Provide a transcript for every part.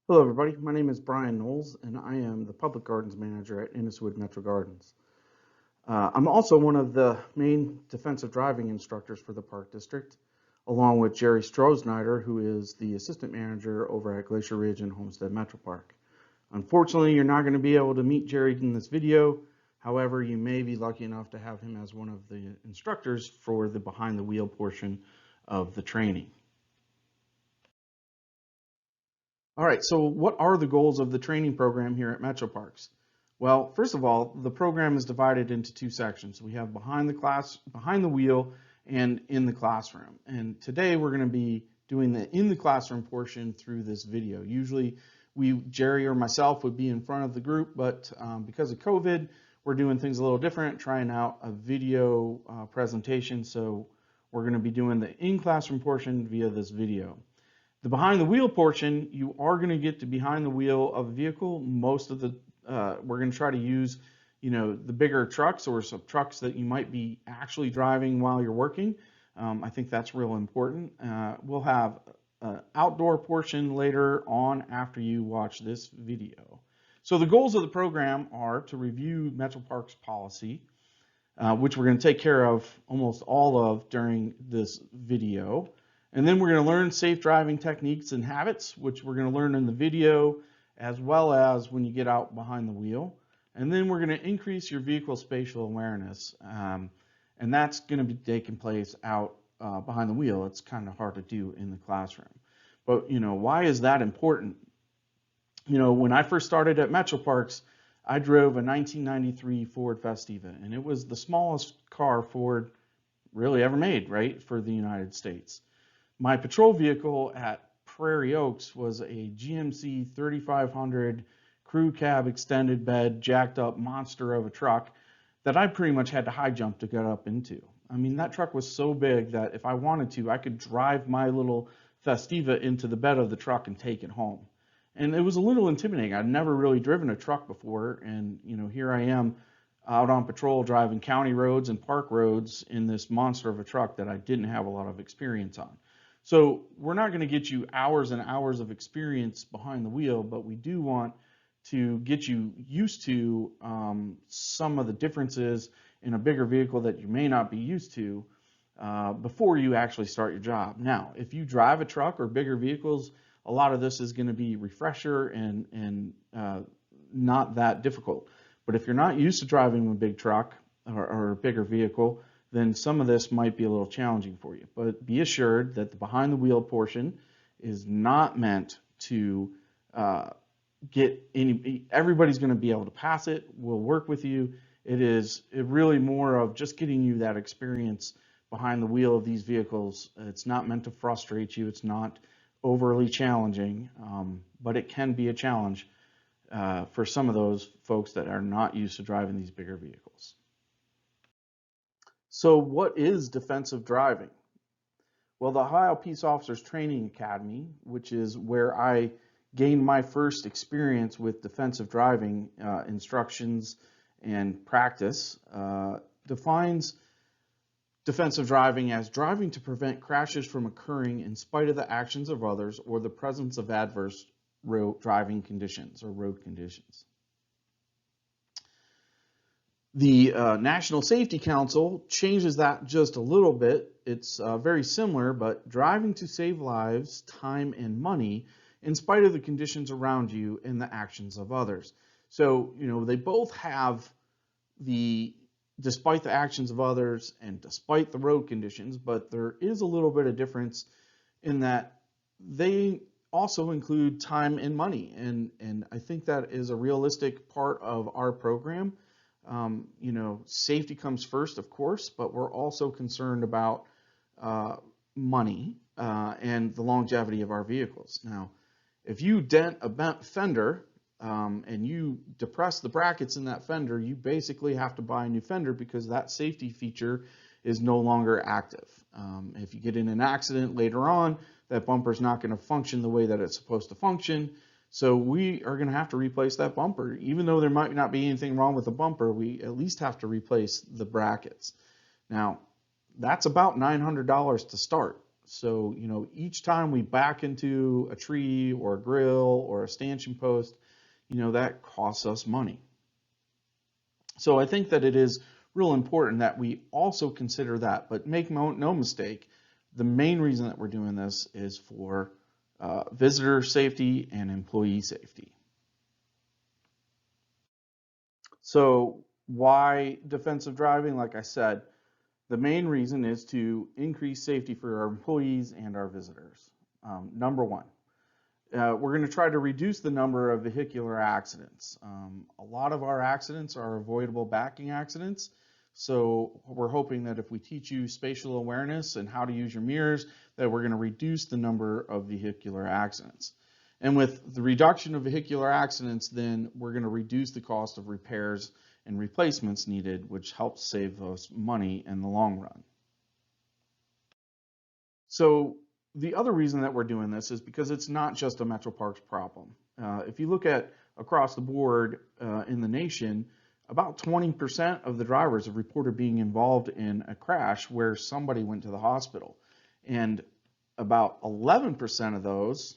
Hello, everybody. My name is Brian Knowles, and I am the Public Gardens Manager at Inniswood Metro Gardens. I'm also one of the main defensive driving instructors for the Park District, along with Jerry Strohsnyder, who is the Assistant Manager over at Glacier Ridge and Homestead Metro Park. Unfortunately, you're not going to be able to meet Jerry in this video. However, you may be lucky enough to have him as one of the instructors for the behind the wheel portion of the training. All right, so what are the goals of the training program here at Metro Parks? Well, first of all, the program is divided into two sections. We have behind the wheel, and in the classroom. And today we're going to be doing the in the classroom portion through this video. Usually Jerry or myself would be in front of the group, but because of COVID, we're doing things a little different, trying out a video presentation. So we're going to be doing the in classroom portion via this video. The behind the wheel portion, you are going to get to behind the wheel of a vehicle. Most of the, we're going to try to use, the bigger trucks or some trucks that you might be actually driving while you're working. I think that's real important. We'll have an outdoor portion later on after you watch this video. So the goals of the program are to review Metro Parks policy, which we're going to take care of almost all of during this video. And then we're going to learn safe driving techniques and habits, which we're going to learn in the video, as well as when you get out behind the wheel. And then we're going to increase your vehicle spatial awareness. And that's going to be taking place out behind the wheel. It's kind of hard to do in the classroom. But, why is that important? When I first started at Metro Parks, I drove a 1993 Ford Festiva, and it was the smallest car Ford really ever made, right, for the United States. My patrol vehicle at Prairie Oaks was a GMC 3500 crew cab extended bed jacked up monster of a truck that I pretty much had to high jump to get up into. I mean, that truck was so big that if I wanted to, I could drive my little Festiva into the bed of the truck and take it home. And it was a little intimidating. I'd never really driven a truck before, and here I am out on patrol driving county roads and park roads in this monster of a truck that I didn't have a lot of experience on. So we're not going to get you hours and hours of experience behind the wheel, but we do want to get you used to some of the differences in a bigger vehicle that you may not be used to before you actually start your job. Now, if you drive a truck or bigger vehicles, a lot of this is going to be refresher and not that difficult. But if you're not used to driving a big truck or a bigger vehicle, then some of this might be a little challenging for you. But be assured that the behind the wheel portion is not meant to everybody's going to be able to pass it. We'll work with you. It really more of just getting you that experience behind the wheel of these vehicles. It's not meant to frustrate you. It's not overly challenging, but it can be a challenge for some of those folks that are not used to driving these bigger vehicles. So what is defensive driving? Well, the Ohio Peace Officers Training Academy, which is where I gained my first experience with defensive driving instructions and practice, defines defensive driving as driving to prevent crashes from occurring in spite of the actions of others or the presence of adverse driving conditions or road conditions. The National Safety Council changes that just a little bit. It's very similar, but driving to save lives, time, and money in spite of the conditions around you and the actions of others. So, they both have despite the actions of others and despite the road conditions, but there is a little bit of difference in that they also include time and money. And I think that is a realistic part of our program. Safety comes first, of course, but we're also concerned about money and the longevity of our vehicles. Now, if you dent a bent fender and you depress the brackets in that fender, you basically have to buy a new fender because that safety feature is no longer active. If you get in an accident later on, that bumper is not going to function the way that it's supposed to function. So we are going to have to replace that bumper. Even though there might not be anything wrong with the bumper, we at least have to replace the brackets. Now, that's about $900 to start. So, each time we back into a tree or a grill or a stanchion post, that costs us money. So I think that it is real important that we also consider that, but make no mistake, the main reason that we're doing this is for visitor safety and employee safety. So why defensive driving? Like I said, the main reason is to increase safety for our employees and our visitors. Number one, we're going to try to reduce the number of vehicular accidents. A lot of our accidents are avoidable backing accidents. So we're hoping that if we teach you spatial awareness and how to use your mirrors, that we're going to reduce the number of vehicular accidents. And with the reduction of vehicular accidents, then we're going to reduce the cost of repairs and replacements needed, which helps save us money in the long run. So the other reason that we're doing this is because it's not just a Metro Parks problem. If you look at across the board in the nation, about 20% of the drivers have reported being involved in a crash where somebody went to the hospital. And about 11% of those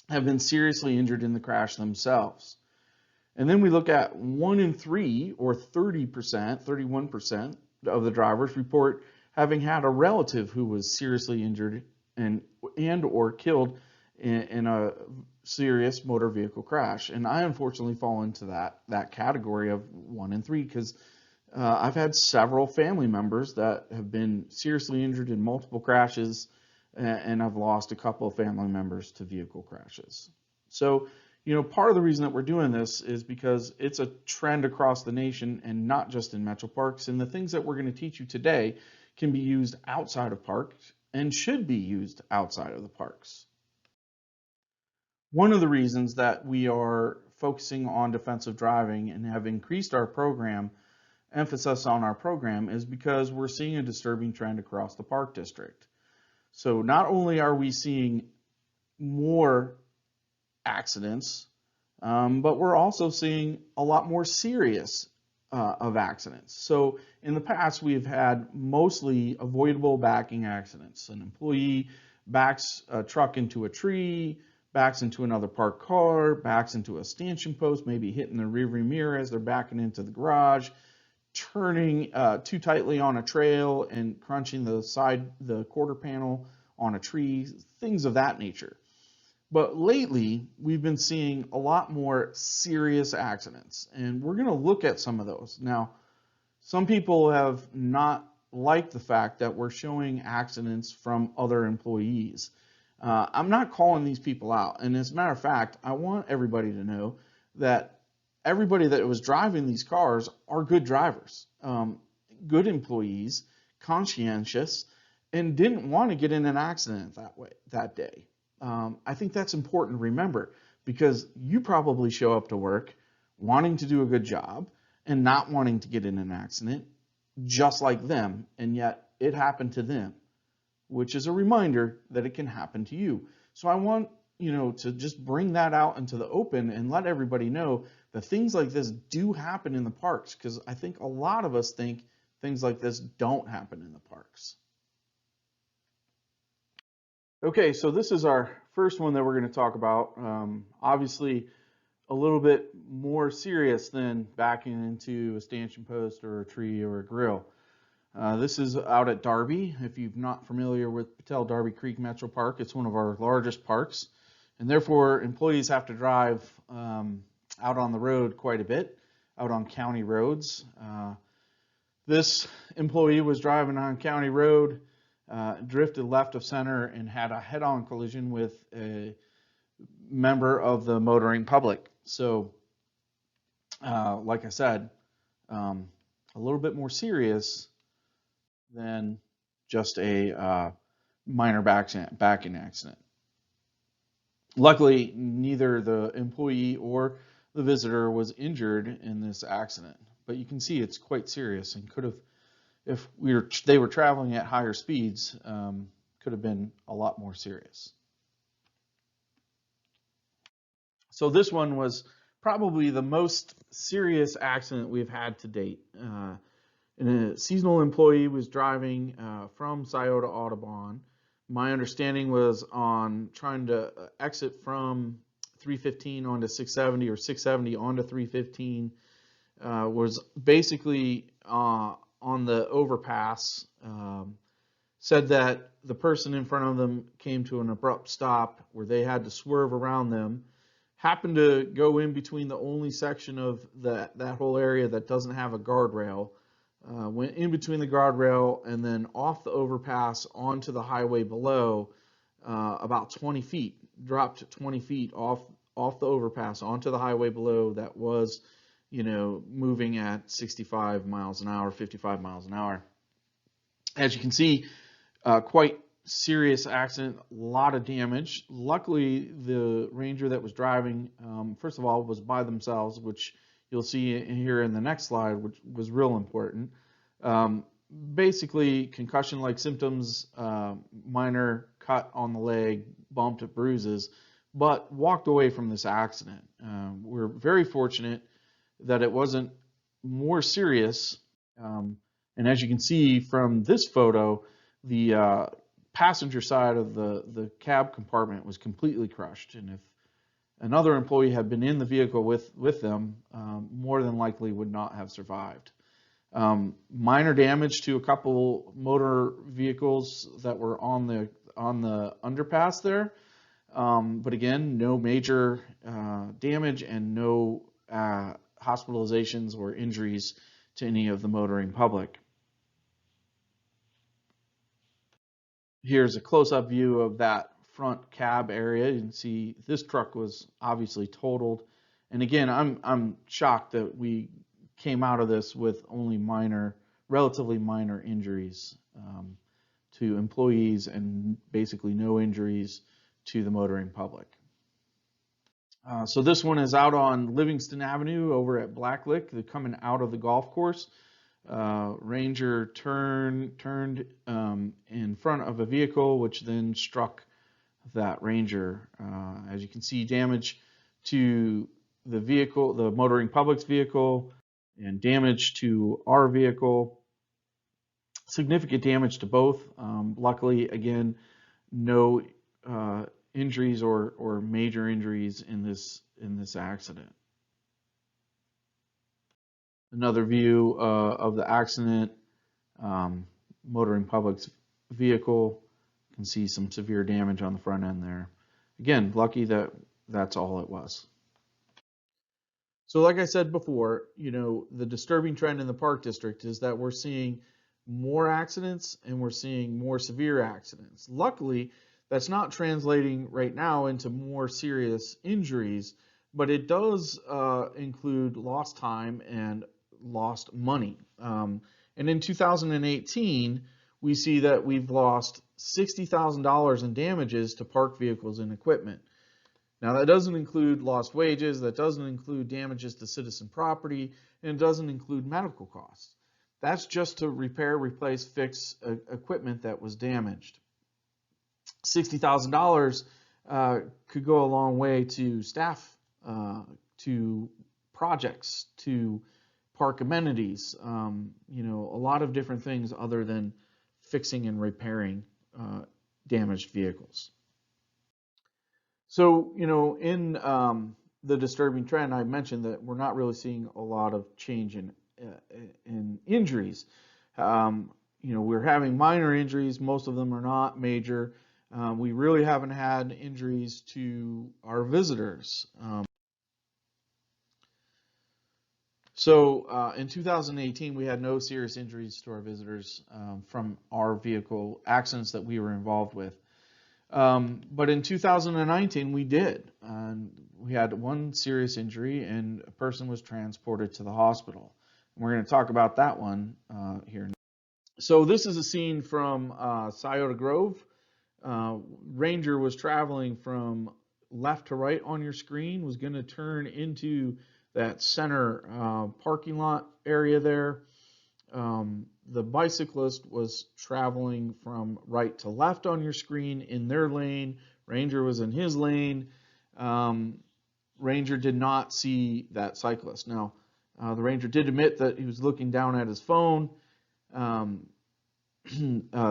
have been seriously injured in the crash themselves. And then we look at 1 in 3, or 30%, 31% of the drivers report having had a relative who was seriously injured and or killed in a serious motor vehicle crash. And I unfortunately fall into that category of 1 in 3 because I've had several family members that have been seriously injured in multiple crashes, and I've lost a couple of family members to vehicle crashes. So, part of the reason that we're doing this is because it's a trend across the nation and not just in Metro Parks. And the things that we're going to teach you today can be used outside of parks and should be used outside of the parks. One of the reasons that we are focusing on defensive driving and have increased our emphasis on our program is because we're seeing a disturbing trend across the park district. So not only are we seeing more accidents, but we're also seeing a lot more serious of accidents. So in the past, we've had mostly avoidable backing accidents. An employee backs a truck into a tree, backs into another parked car, backs into a stanchion post, maybe hitting the rearview mirror as they're backing into the garage, turning too tightly on a trail and crunching the quarter panel on a tree, things of that nature. But lately, we've been seeing a lot more serious accidents, and we're going to look at some of those. Now, some people have not liked the fact that we're showing accidents from other employees. I'm not calling these people out, and as a matter of fact, I want everybody to know that everybody that was driving these cars are good drivers, good employees, conscientious, and didn't want to get in an accident that day. I think that's important to remember because you probably show up to work wanting to do a good job and not wanting to get in an accident just like them, and yet it happened to them, which is a reminder that it can happen to you. So I want to just bring that out into the open and let everybody know that things like this do happen in the parks, because I think a lot of us think things like this don't happen in the parks. Okay, so this is our first one that we're going to talk about. Obviously, a little bit more serious than backing into a stanchion post or a tree or a grill. This is out at Darby. If you're not familiar with Patel Darby Creek Metro Park, it's one of our largest parks, and therefore employees have to drive out on the road quite a bit, out on county roads. This employee was driving on county road, drifted left of center, and had a head-on collision with a member of the motoring public. So, like I said, a little bit more serious than just a minor backing accident. Luckily, neither the employee or the visitor was injured in this accident, but you can see it's quite serious and could have, if they were traveling at higher speeds, could have been a lot more serious. So this one was probably the most serious accident we've had to date. And a seasonal employee was driving from Scioto Audubon. My understanding was on trying to exit from 315 onto 670 or 670 onto 315, was basically on the overpass. Said that the person in front of them came to an abrupt stop where they had to swerve around them. Happened to go in between the only section of that whole area that doesn't have a guardrail. Went in between the guardrail and then off the overpass onto the highway below, about 20 feet, dropped 20 feet off the overpass onto the highway below that was, moving at 65 miles an hour, 55 miles an hour. As you can see, quite serious accident, a lot of damage. Luckily, the Ranger that was driving, first of all, was by themselves, which you'll see here in the next slide, which was real important. Basically, concussion-like symptoms, minor cut on the leg, bumped, bruises, but walked away from this accident. We're very fortunate that it wasn't more serious. And as you can see from this photo, the passenger side of the cab compartment was completely crushed. And if another employee had been in the vehicle with them, more than likely would not have survived. Minor damage to a couple motor vehicles that were on the underpass there. But again, no major damage and no hospitalizations or injuries to any of the motoring public. Here's a close-up view of that front cab area. You can see this truck was obviously totaled. And again, I'm shocked that we came out of this with only relatively minor injuries to employees and basically no injuries to the motoring public. So this one is out on Livingston Avenue over at Blacklick. They're coming out of the golf course. Ranger turned in front of a vehicle, which then struck that Ranger. As you can see, damage to the vehicle, the motoring public's vehicle, and damage to our vehicle. Significant damage to both. Luckily, again, no injuries or major injuries in this accident. Another view of the accident, motoring public's vehicle. You can see some severe damage on the front end there. Again, lucky that that's all it was. So like I said before, the disturbing trend in the Park District is that we're seeing more accidents and we're seeing more severe accidents. Luckily, that's not translating right now into more serious injuries, but it does include lost time and lost money. And in 2018, we see that we've lost $60,000 in damages to parked vehicles and equipment. Now, that doesn't include lost wages, that doesn't include damages to citizen property, and it doesn't include medical costs. That's just to repair, replace, fix equipment that was damaged. $60,000 could go a long way to staff, to projects, to park amenities, a lot of different things other than fixing and repairing damaged vehicles. So, in the disturbing trend, I mentioned that we're not really seeing a lot of change in injuries. We're having minor injuries. Most of them are not major. We really haven't had injuries to our visitors. So in 2018, we had no serious injuries to our visitors from our vehicle accidents that we were involved with. But in 2019, we did. We had one serious injury and a person was transported to the hospital. And we're going to talk about that one here. So this is a scene from Scioto Grove. Ranger was traveling from left to right on your screen, was going to turn into that center parking lot area there. The bicyclist was traveling from right to left on your screen in their lane. Ranger was in his lane. Ranger did not see that cyclist. Now, the Ranger did admit that he was looking down at his phone. Um,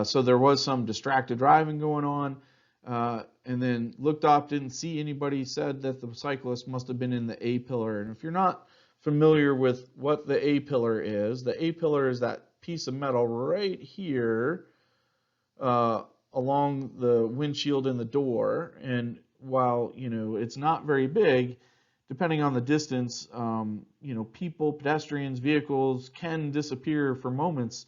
so there was some distracted driving going on, and then looked up, didn't see anybody, said that the cyclist must have been in the A pillar. And if you're not familiar with what the A pillar is, the A pillar is that piece of metal right here uh, along the windshield and the door. And while, it's not very big, depending on the distance, people, pedestrians, vehicles can disappear for moments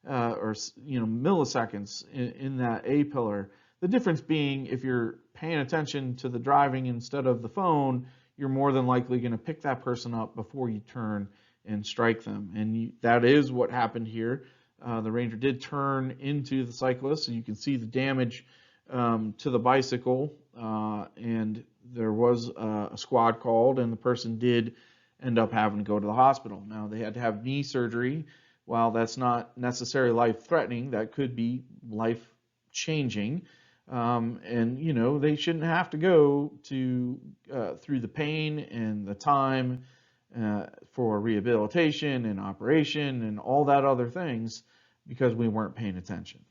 or milliseconds in that A pillar. The difference being, if you're paying attention to the driving instead of the phone, you're more than likely going to pick that person up before you turn and strike them. And that is what happened here. The Ranger did turn into the cyclist, and you can see the damage to the bicycle, and there was a squad called, and the person did end up having to go to the hospital. Now, they had to have knee surgery. While that's not necessarily life-threatening, that could be life-changing. And they shouldn't have to go through the pain and the time for rehabilitation and operation and all that other things because we weren't paying attention.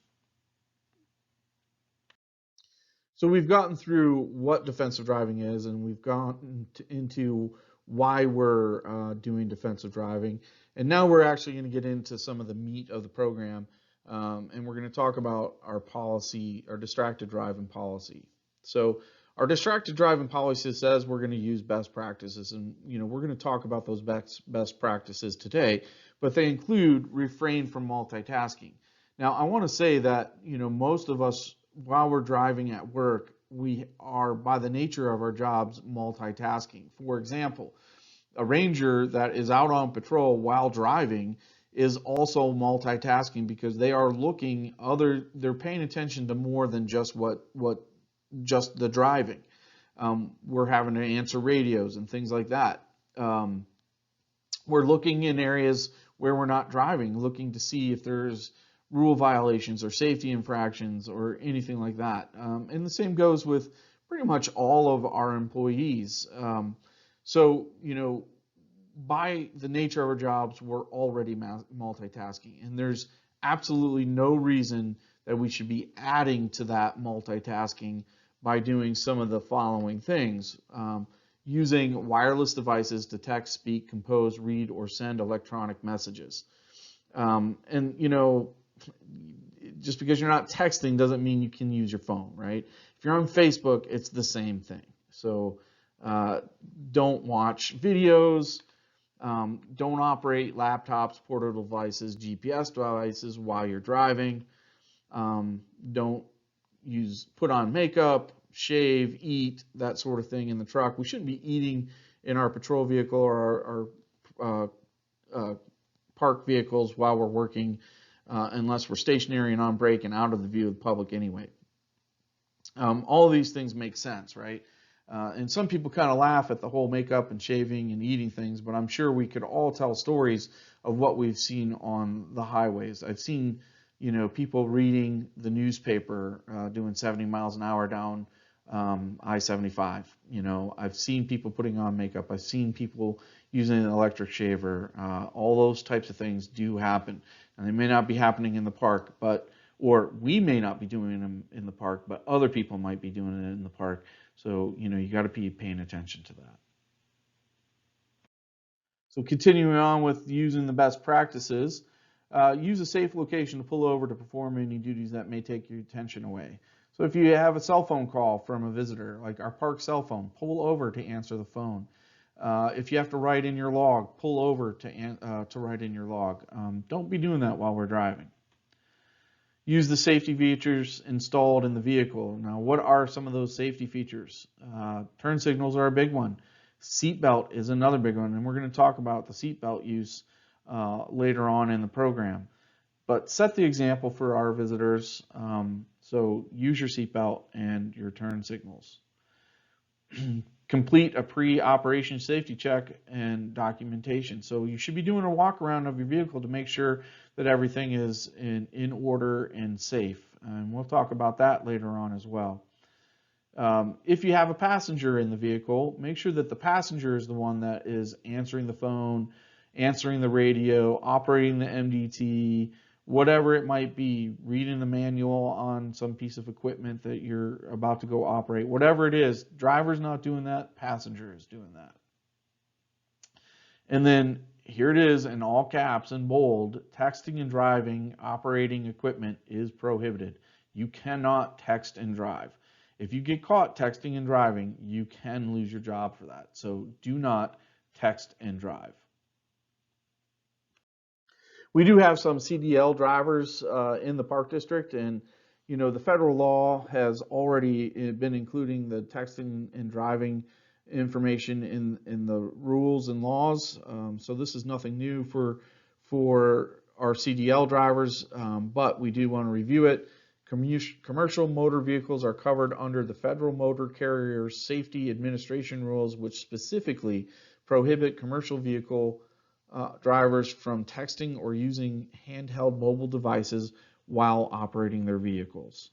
So we've gotten through what defensive driving is, and we've gone into why we're doing defensive driving. And now we're actually going to get into some of the meat of the program, and we're going to talk about our policy, our distracted driving policy. So our distracted driving policy says we're going to use best practices, and we're going to talk about those best practices today, but they include refrain from multitasking. Now, I want to say that most of us, while we're driving at work, we are, by the nature of our jobs, multitasking. For example, a ranger that is out on patrol while driving is also multitasking because they are they're paying attention to more than just just the driving. We're having to answer radios and things like that. We're looking in areas where we're not driving, looking to see if there's rule violations or safety infractions or anything like that. And the same goes with pretty much all of our employees. So, by the nature of our jobs, we're already multitasking, and there's absolutely no reason that we should be adding to that multitasking by doing some of the following things. Using wireless devices to text, speak, compose, read, or send electronic messages. And just because you're not texting doesn't mean you can use your phone, right? If you're on Facebook, it's the same thing. So don't watch videos, don't operate laptops, portable devices, GPS devices while you're driving. Don't put on makeup, shave, eat, that sort of thing in the truck. We shouldn't be eating in our patrol vehicle or our park vehicles while we're working, unless we're stationary and on break and out of the view of the public anyway. All of these things make sense, right? And some people kind of laugh at the whole makeup and shaving and eating things, but I'm sure we could all tell stories of what we've seen on the highways. I've seen, people reading the newspaper doing 70 miles an hour down I-75. I've seen people putting on makeup. I've seen people using an electric shaver. All those types of things do happen, and they may not be happening in the park, or we may not be doing them in the park, but other people might be doing it in the park. So, you got to be paying attention to that. So continuing on with using the best practices, use a safe location to pull over to perform any duties that may take your attention away. So if you have a cell phone call from a visitor, like our park cell phone, pull over to answer the phone. If you have to write in your log, pull over to write in your log. Don't be doing that while we're driving. Use the safety features installed in the vehicle. Now, what are some of those safety features? Turn signals are a big one. Seatbelt is another big one, and we're going to talk about the seatbelt use later on in the program. But set the example for our visitors. So use your seatbelt and your turn signals. Complete a pre-operation safety check and documentation. So you should be doing a walk around of your vehicle to make sure that everything is in order and safe. And we'll talk about that later on as well. If you have a passenger in the vehicle, make sure that the passenger is the one that is answering the phone, answering the radio, operating the MDT, whatever it might be, reading the manual on some piece of equipment that you're about to go operate, whatever it is, driver's not doing that, passenger is doing that. And then here it is in all caps in bold, texting and driving operating equipment is prohibited. You cannot text and drive. If you get caught texting and driving, you can lose your job for that. So do not text and drive. We do have some CDL drivers in the Park District, and the federal law has already been including the texting and driving information in the rules and laws. So this is nothing new for our CDL drivers, but we do want to review it. Commercial motor vehicles are covered under the Federal Motor Carrier Safety Administration rules, which specifically prohibit commercial vehicle drivers from texting or using handheld mobile devices while operating their vehicles.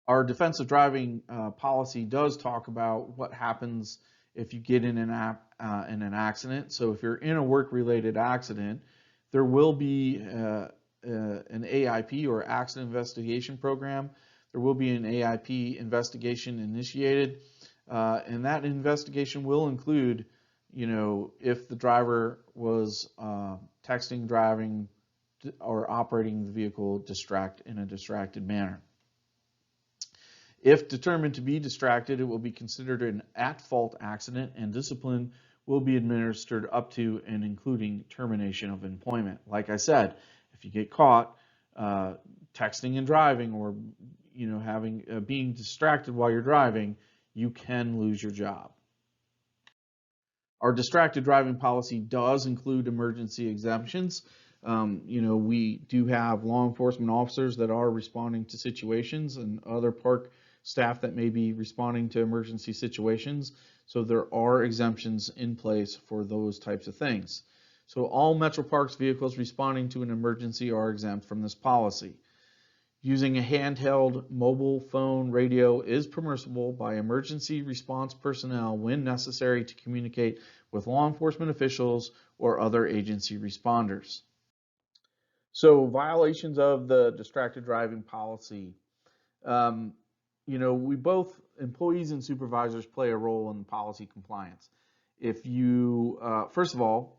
Our defensive driving policy does talk about what happens if you get in an accident. So if you're in a work-related accident, there will be an AIP, or accident investigation program. There will be an AIP investigation initiated, and that investigation will include, if the driver was texting, driving, or operating the vehicle in a distracted manner. If determined to be distracted, it will be considered an at-fault accident, and discipline will be administered up to and including termination of employment. Like I said, if you get caught texting and driving, or being distracted while you're driving, you can lose your job. Our distracted driving policy does include emergency exemptions. We do have law enforcement officers that are responding to situations, and other park staff that may be responding to emergency situations. So there are exemptions in place for those types of things. So all Metro Parks vehicles responding to an emergency are exempt from this policy. Using a handheld mobile phone radio is permissible by emergency response personnel when necessary to communicate with law enforcement officials or other agency responders. So violations of the distracted driving policy. We both, employees and supervisors, play a role in policy compliance. If you, first of all,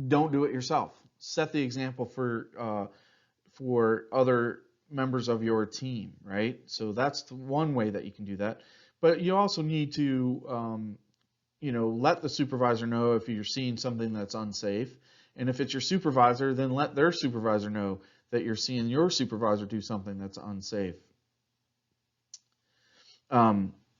don't do it yourself. Set the example for other members of your team, right? So that's the one way that you can do that. But you also need to, let the supervisor know if you're seeing something that's unsafe. And if it's your supervisor, then let their supervisor know that you're seeing your supervisor do something that's unsafe.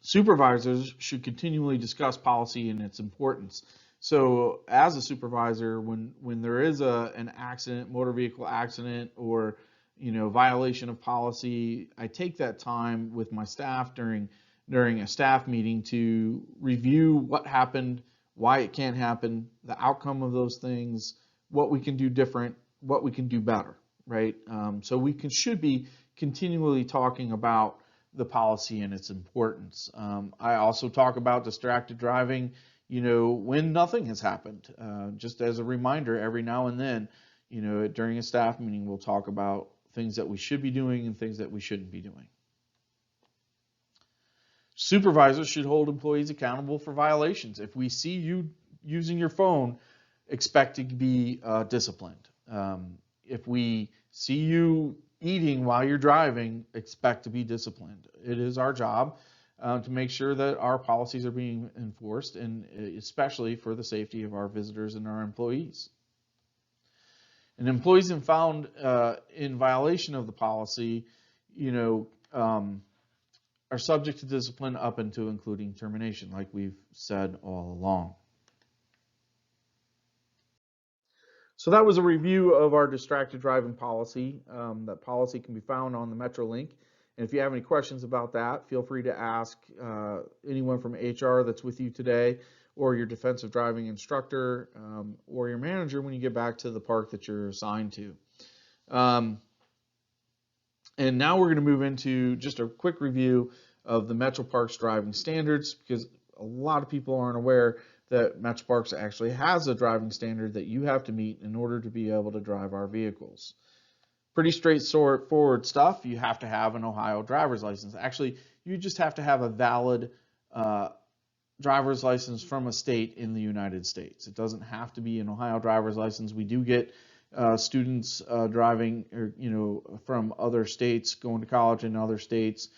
Supervisors should continually discuss policy and its importance. So as a supervisor, when there is an accident, motor vehicle accident, or violation of policy, I take that time with my staff during a staff meeting to review what happened, why it can't happen, the outcome of those things, what we can do different, what we can do better, right? So we should be continually talking about the policy and its importance. I also talk about distracted driving, when nothing has happened. Just as a reminder, every now and then, during a staff meeting, we'll talk about things that we should be doing and things that we shouldn't be doing. Supervisors should hold employees accountable for violations. If we see you using your phone, expect to be disciplined. If we see you eating while you're driving, expect to be disciplined. It is our job to make sure that our policies are being enforced, and especially for the safety of our visitors and our employees. And employees found in violation of the policy, are subject to discipline up into including termination, like we've said all along. So that was a review of our distracted driving policy. That policy can be found on the MetroLink. And if you have any questions about that, feel free to ask anyone from HR that's with you today, or your defensive driving instructor, or your manager when you get back to the park that you're assigned to. And now we're going to move into just a quick review of the Metro Parks driving standards, because a lot of people aren't aware that Metro Parks actually has a driving standard that you have to meet in order to be able to drive our vehicles. Pretty straightforward stuff. You have to have an Ohio driver's license. Actually, you just have to have a valid driver's license from a state in the United States. It doesn't have to be an Ohio driver's license. We do get students driving, from other states, going to college in other states,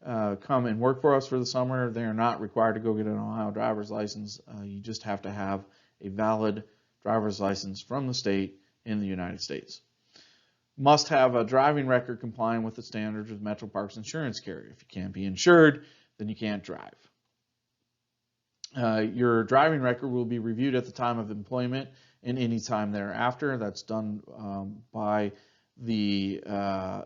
come and work for us for the summer. They are not required to go get an Ohio driver's license. You just have to have a valid driver's license from the state in the United States. Must have a driving record complying with the standards of Metro Parks insurance carrier. If you can't be insured, then you can't drive. Your driving record will be reviewed at the time of employment and any time thereafter. That's done by the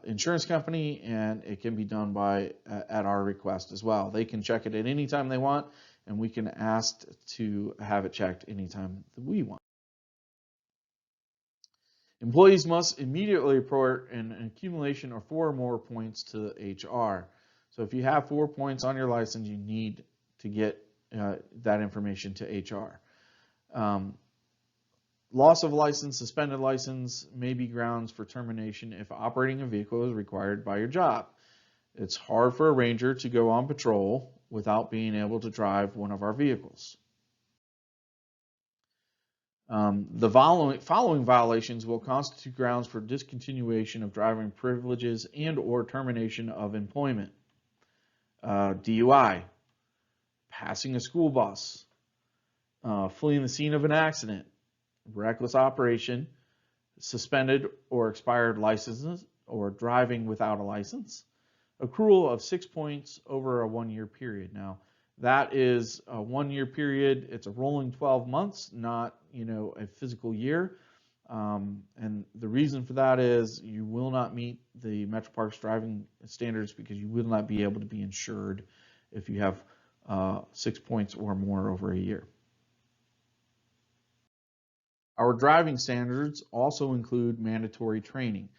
insurance company, and it can be done by at our request as well. They can check it at any time they want, and we can ask to have it checked anytime that we want. Employees must immediately report an accumulation of 4 or more points to HR. So if you have 4 points on your license, you need to get that information to HR. Loss of license, suspended license may be grounds for termination if operating a vehicle is required by your job. It's hard for a ranger to go on patrol without being able to drive one of our vehicles. The following violations will constitute grounds for discontinuation of driving privileges and or termination of employment. DUI, passing a school bus, fleeing the scene of an accident, reckless operation, suspended or expired licenses, or driving without a license, accrual of 6 points over a 1-year period. Now, that is a 1-year period. It's a rolling 12 months, not a physical year. And the reason for that is you will not meet the Metro Parks driving standards because you will not be able to be insured if you have 6 points or more over a year. Our driving standards also include mandatory training.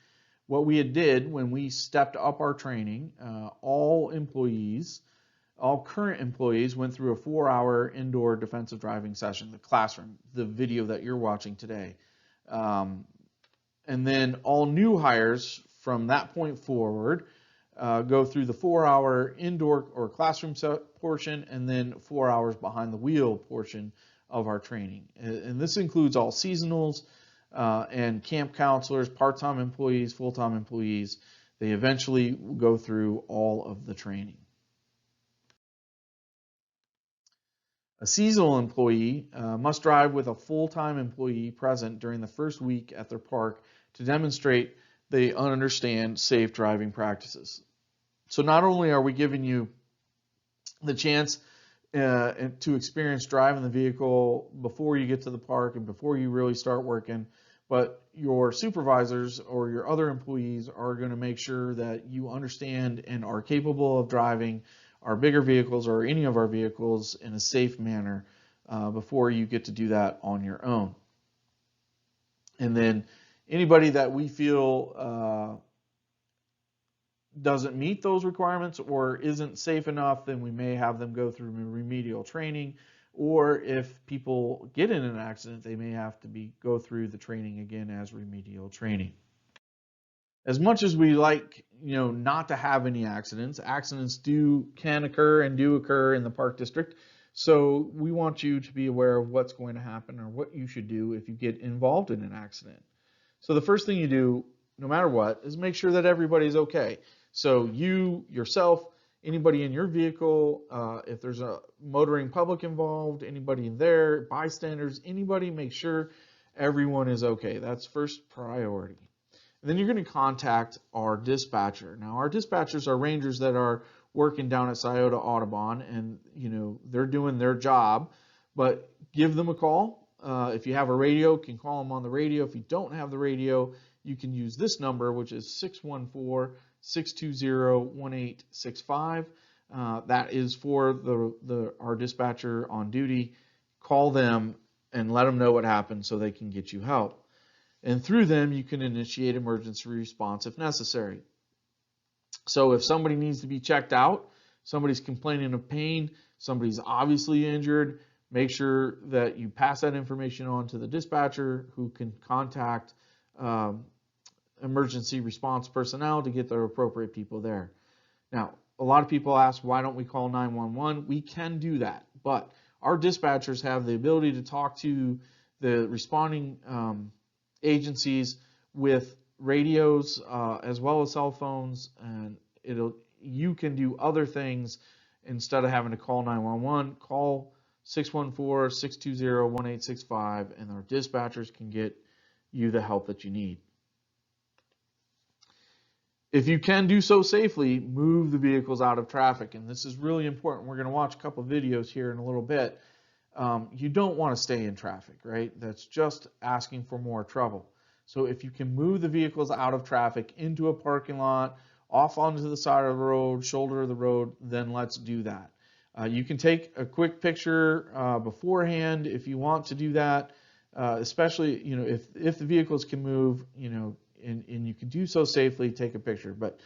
What we did when we stepped up our training, all current employees went through a 4-hour indoor defensive driving session, the classroom, the video that you're watching today. And then all new hires from that point forward go through the 4-hour indoor or classroom portion and then 4 hours behind the wheel portion of our training. And this includes all seasonals and camp counselors, part-time employees, full-time employees. They eventually go through all of the training. A seasonal employee must drive with a full-time employee present during the first week at their park to demonstrate they understand safe driving practices. So not only are we giving you the chance to experience driving the vehicle before you get to the park and before you really start working, but your supervisors or your other employees are going to make sure that you understand and are capable of driving our bigger vehicles or any of our vehicles in a safe manner before you get to do that on your own. And then anybody that we feel doesn't meet those requirements or isn't safe enough, then we may have them go through remedial training. Or if people get in an accident, they may have to go through the training again as remedial training. As much as we like, not to have any accidents, accidents can occur and do occur in the park district. So we want you to be aware of what's going to happen or what you should do if you get involved in an accident. So the first thing you do, no matter what, is make sure that everybody's okay. So you, yourself, anybody in your vehicle, if there's a motoring public involved, anybody in there, bystanders, anybody, make sure everyone is okay. That's first priority. And then you're going to contact our dispatcher. Now, our dispatchers are rangers that are working down at Scioto Audubon, and they're doing their job. But give them a call. If you have a radio, you can call them on the radio. If you don't have the radio, you can use this number, which is 614-620-1865. That is for our dispatcher on duty. Call them and let them know what happened so they can get you help. And through them, you can initiate emergency response if necessary. So if somebody needs to be checked out, somebody's complaining of pain, somebody's obviously injured, make sure that you pass that information on to the dispatcher, who can contact emergency response personnel to get the appropriate people there. Now, a lot of people ask, why don't we call 911? We can do that, but our dispatchers have the ability to talk to the responding agencies with radios as well as cell phones, and you can do other things instead of having to call 911. Call 614-620-1865, and our dispatchers can get you the help that you need. If you can do so safely, move the vehicles out of traffic. And this is really important. We're going to watch a couple of videos here in a little bit. You don't want to stay in traffic, right? That's just asking for more trouble. So if you can move the vehicles out of traffic into a parking lot, off onto the side of the road, shoulder of the road, then let's do that. You can take a quick picture beforehand if you want to do that, especially if the vehicles can move, and you can do so safely, take a picture. But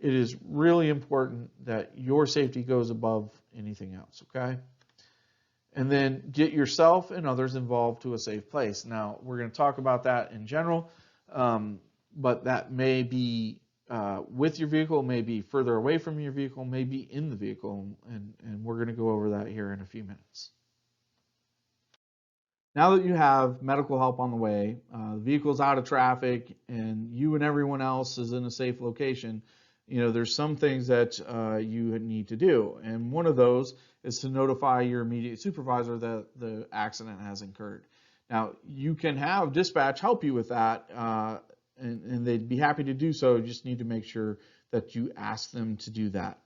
it is really important that your safety goes above anything else, okay? And then get yourself and others involved to a safe place. Now, we're going to talk about that in general, but that may be with your vehicle, may be further away from your vehicle, may be in the vehicle, and we're going to go over that here in a few minutes. Now that you have medical help on the way, the vehicle's out of traffic, and you and everyone else is in a safe location, there's some things that you need to do. And one of those is to notify your immediate supervisor that the accident has occurred. Now, you can have dispatch help you with that, and they'd be happy to do so. You just need to make sure that you ask them to do that.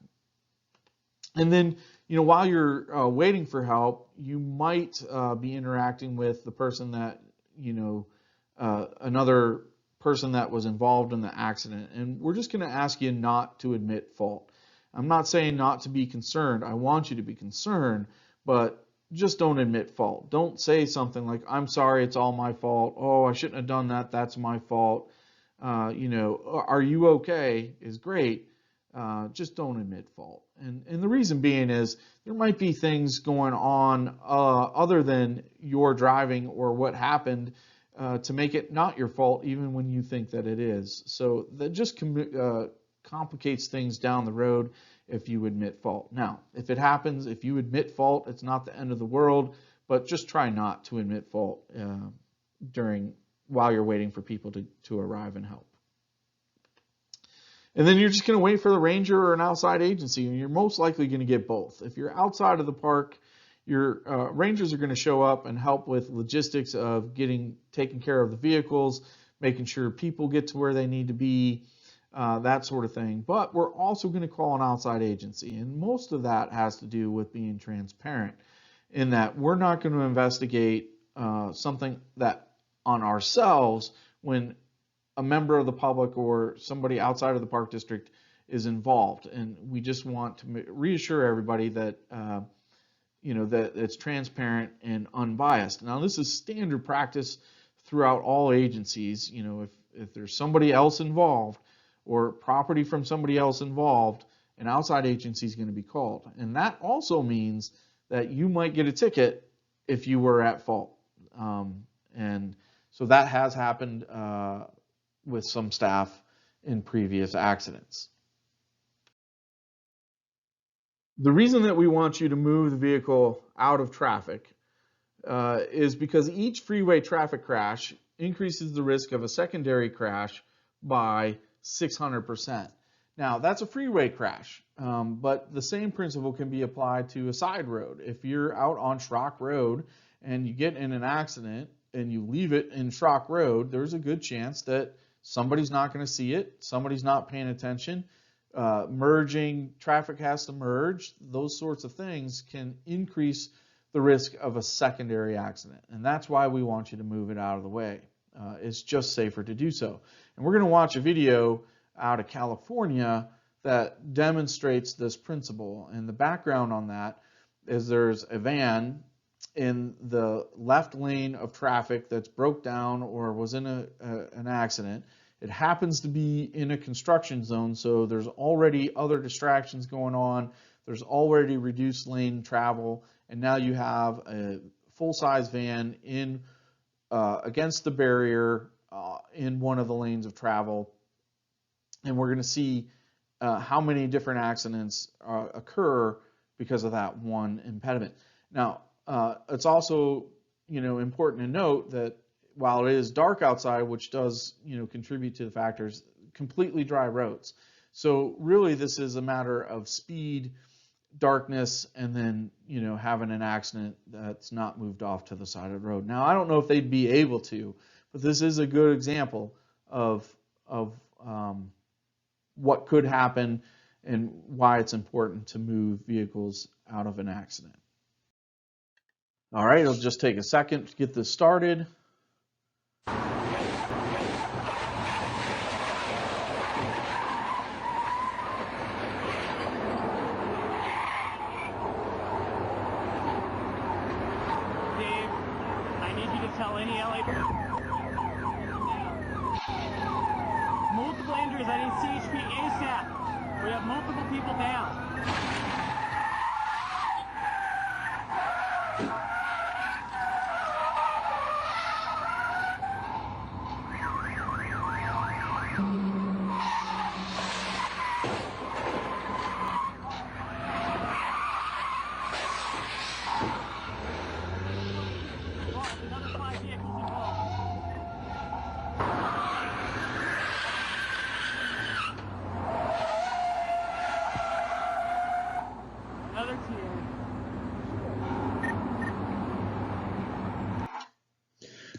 And then, while you're waiting for help, you might be interacting with the person that, another person that was involved in the accident. And we're just going to ask you not to admit fault. I'm not saying not to be concerned. I want you to be concerned, but just don't admit fault. Don't say something like, I'm sorry, it's all my fault. Oh, I shouldn't have done that. That's my fault. Are you okay is great. Just don't admit fault. And the reason being is there might be things going on other than your driving or what happened to make it not your fault, even when you think that it is. So that just complicates things down the road if you admit fault. Now, if it happens, if you admit fault, it's not the end of the world, but just try not to admit fault while you're waiting for people to arrive and help. And then you're just going to wait for the ranger or an outside agency, and you're most likely going to get both. If you're outside of the park, your rangers are going to show up and help with logistics of taking care of the vehicles, making sure people get to where they need to be, that sort of thing. But we're also going to call an outside agency, and most of that has to do with being transparent, in that we're not going to investigate something that on ourselves when a member of the public or somebody outside of the park district is involved. And we just want to reassure everybody that that it's transparent and unbiased. Now, this is standard practice throughout all agencies. If there's somebody else involved or property from somebody else involved, an outside agency is going to be called. And that also means that you might get a ticket if you were at fault. And so that has happened with some staff in previous accidents. The reason that we want you to move the vehicle out of traffic is because each freeway traffic crash increases the risk of a secondary crash by 600%. Now, that's a freeway crash, but the same principle can be applied to a side road. If you're out on Schrock Road and you get in an accident and you leave it in Schrock Road, there's a good chance that somebody's not going to see it, somebody's not paying attention, merging, traffic has to merge, those sorts of things can increase the risk of a secondary accident. And that's why we want you to move it out of the way. It's just safer to do so. And we're going to watch a video out of California that demonstrates this principle. And the background on that is there's a van in the left lane of traffic that's broke down or was in an accident. It happens to be in a construction zone, so there's already other distractions going on. there's already reduced lane travel, and now you have a full-size van in against the barrier in one of the lanes of travel, and we're going to see how many different accidents occur because of that one impediment. Now, it's also, important to note that while it is dark outside, which does, contribute to the factors, completely dry roads. So really, this is a matter of speed, darkness, and then, having an accident that's not moved off to the side of the road. Now, I don't know if they'd be able to, but this is a good example of what could happen and why it's important to move vehicles out of an accident. All right, it'll just take a second to get this started. Multiple injuries. I need CHP ASAP. We have multiple people down. Another 5 vehicles involved.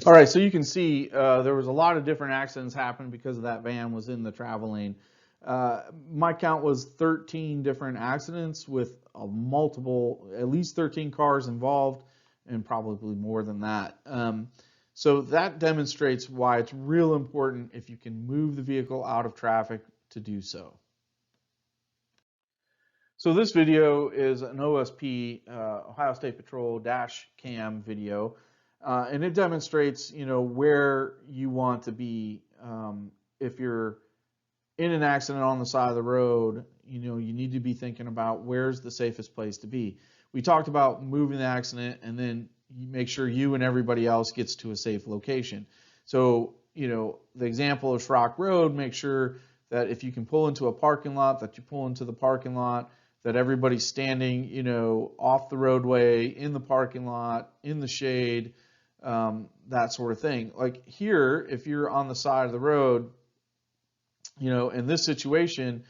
All right, so you can see there was a lot of different accidents happening because that van was in the travel lane. My count was 13 different accidents with at least 13 cars involved, and probably more than that. So that demonstrates why it's real important, if you can move the vehicle out of traffic, to do so. So this video is an OSP, Ohio State Patrol dash cam video, and it demonstrates, where you want to be if you're in an accident on the side of the road. You need to be thinking about where's the safest place to be. We talked about moving the accident, and then you make sure you and everybody else gets to a safe location. So, the example of Schrock Road, make sure that if you can pull into a parking lot, that you pull into the parking lot, that everybody's standing, off the roadway, in the parking lot, in the shade, that sort of thing. Like here, if you're on the side of the road, in this situation,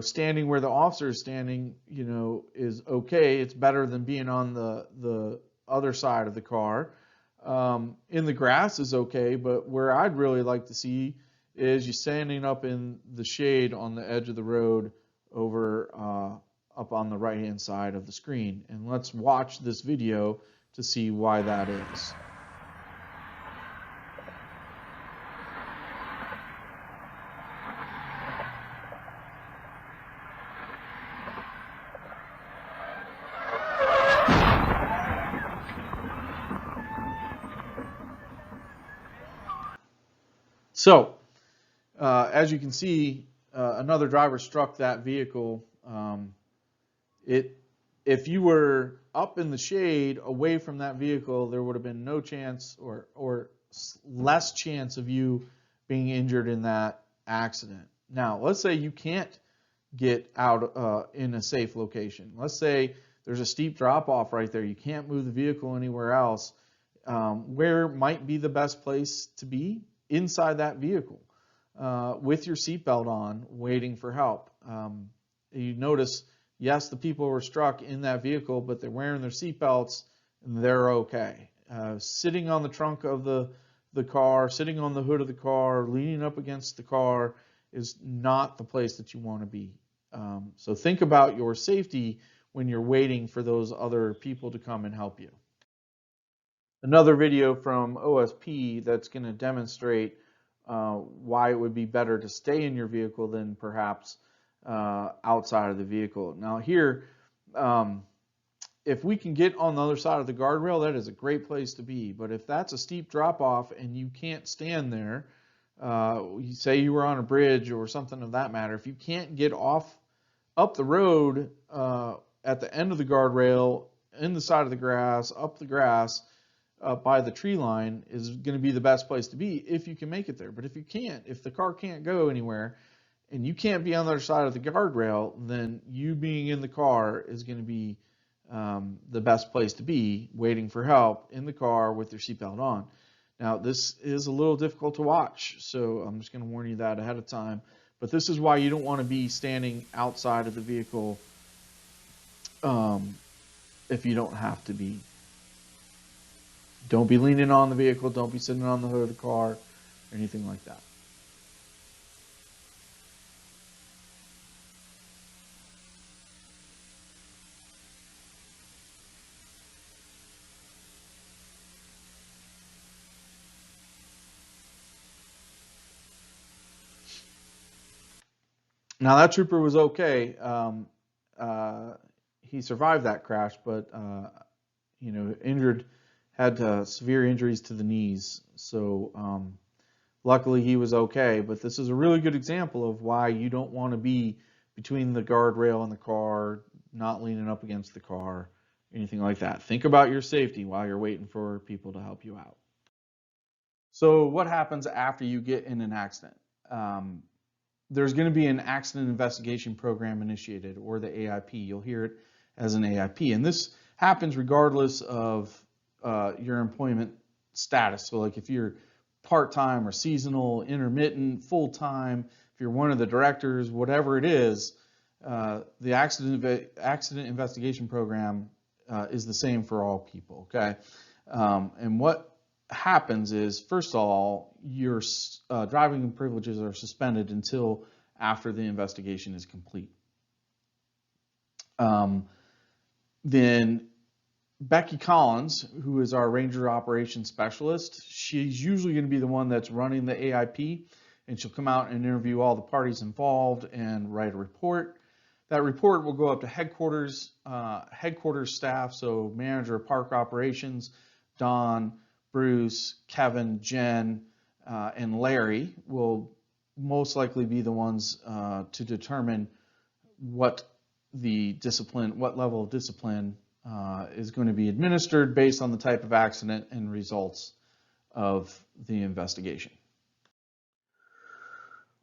standing where the officer is standing, is okay. It's better than being on the other side of the car. In the grass is okay, but where I'd really like to see is you standing up in the shade on the edge of the road over up on the right-hand side of the screen. And let's watch this video to see why that is. So, as you can see, another driver struck that vehicle. If you were up in the shade away from that vehicle, there would have been no chance or less chance of you being injured in that accident. Now, let's say you can't get out in a safe location. Let's say there's a steep drop-off right there. You can't move the vehicle anywhere else. Where might be the best place to be? Inside that vehicle with your seatbelt on, waiting for help. You notice, yes, the people were struck in that vehicle, but they're wearing their seatbelts and they're okay. Sitting on the trunk of the car, sitting on the hood of the car, leaning up against the car is not the place that you want to be. So think about your safety when you're waiting for those other people to come and help you. Another video from OSP that's going to demonstrate why it would be better to stay in your vehicle than perhaps outside of the vehicle. Now here, if we can get on the other side of the guardrail, that is a great place to be. But if that's a steep drop-off and you can't stand there, you say you were on a bridge or something of that matter, if you can't get off up the road, at the end of the guardrail, in the side of the grass, up the grass, by the tree line is going to be the best place to be if you can make it there. But if you can't, if the car can't go anywhere and you can't be on the other side of the guardrail, then you being in the car is going to be the best place to be, waiting for help in the car with your seatbelt on. Now, this is a little difficult to watch, so I'm just going to warn you that ahead of time. But this is why you don't want to be standing outside of the vehicle if you don't have to be. Don't be leaning on the vehicle. Don't be sitting on the hood of the car or anything like that. Now that trooper was okay. He survived that crash, but injured, had severe injuries to the knees. So luckily he was okay. But this is a really good example of why you don't want to be between the guardrail and the car, not leaning up against the car, anything like that. Think about your safety while you're waiting for people to help you out. So what happens after you get in an accident? There's going to be an accident investigation program initiated, or the AIP. You'll hear it as an AIP. And this happens regardless of your employment status. So like if you're part-time or seasonal, intermittent, full-time, if you're one of the directors, whatever it is, the accident investigation program is the same for all people, okay? And what happens is, first of all, your driving privileges are suspended until after the investigation is complete. Then Becky Collins, who is our Ranger Operations Specialist, she's usually going to be the one that's running the AIP, and she'll come out and interview all the parties involved and write a report. That report will go up to headquarters staff, so manager of park operations, Don, Bruce, Kevin, Jen, and Larry will most likely be the ones to determine what level of discipline is going to be administered based on the type of accident and results of the investigation.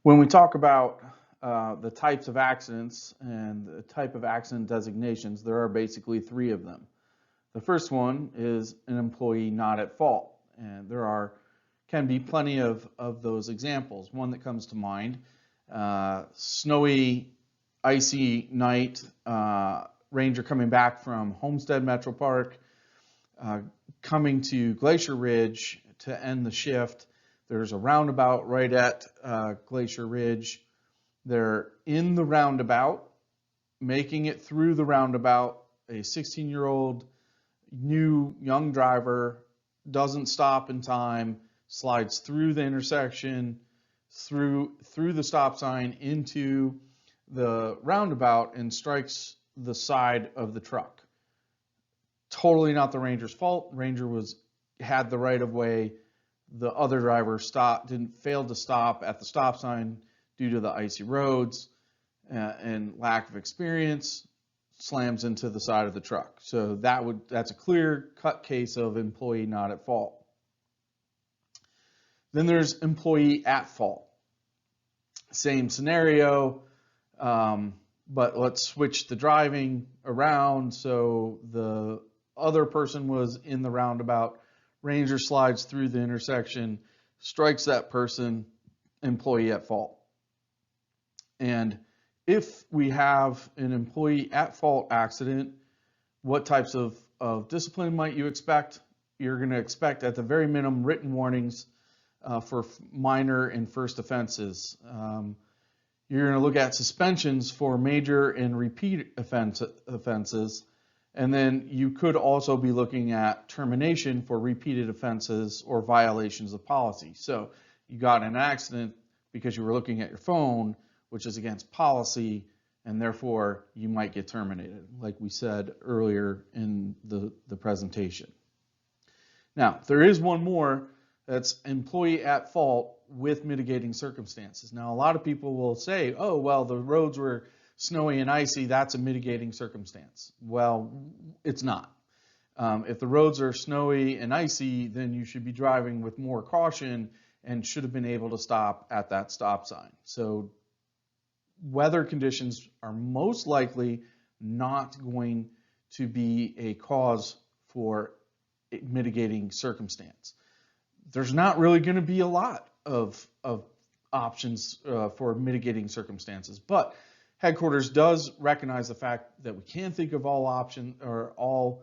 When we talk about the types of accidents and the type of accident designations, there are basically three of them. The first one is an employee not at fault, and there can be plenty of those examples. One that comes to mind, snowy, icy night, ranger coming back from Homestead Metro Park, coming to Glacier Ridge to end the shift. There's a roundabout right at Glacier Ridge. They're in the roundabout, making it through the roundabout. A 16-year-old new young driver doesn't stop in time, slides through the intersection, through the stop sign into the roundabout and strikes the side of the truck. Totally not the ranger's fault. Ranger had the right of way. The other driver failed to stop at the stop sign due to the icy roads and lack of experience. Slams into the side of the truck. So that's a clear-cut case of employee not at fault. Then there's employee at fault. Same scenario, but let's switch the driving around. So the other person was in the roundabout. Ranger slides through the intersection, strikes that person, employee at fault. And if we have an employee at fault accident, what types of discipline might you expect? You're going to expect at the very minimum written warnings for minor and first offenses. You're going to look at suspensions for major and repeat offenses. And then you could also be looking at termination for repeated offenses or violations of policy. So you got in an accident because you were looking at your phone, which is against policy, and therefore you might get terminated, like we said earlier in the presentation. Now, there is one more, that's employee at fault with mitigating circumstances. Now, a lot of people will say, oh, well, the roads were snowy and icy, that's a mitigating circumstance. Well, it's not. If the roads are snowy and icy, then you should be driving with more caution and should have been able to stop at that stop sign. So weather conditions are most likely not going to be a cause for a mitigating circumstance. There's not really going to be a lot of options for mitigating circumstances, but headquarters does recognize the fact that we can't think of all options or all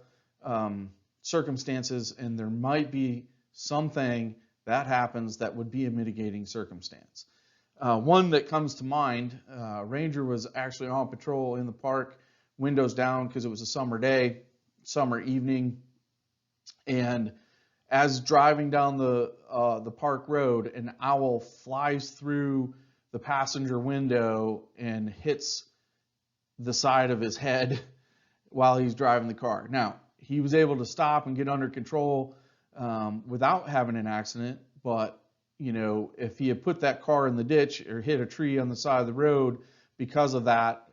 circumstances, and there might be something that happens that would be a mitigating circumstance. One that comes to mind, Ranger was actually on patrol in the park, windows down because it was a summer day, summer evening, and as driving down the park road, an owl flies through the passenger window and hits the side of his head while he's driving the car. Now, he was able to stop and get under control without having an accident, but you know, if he had put that car in the ditch or hit a tree on the side of the road because of that,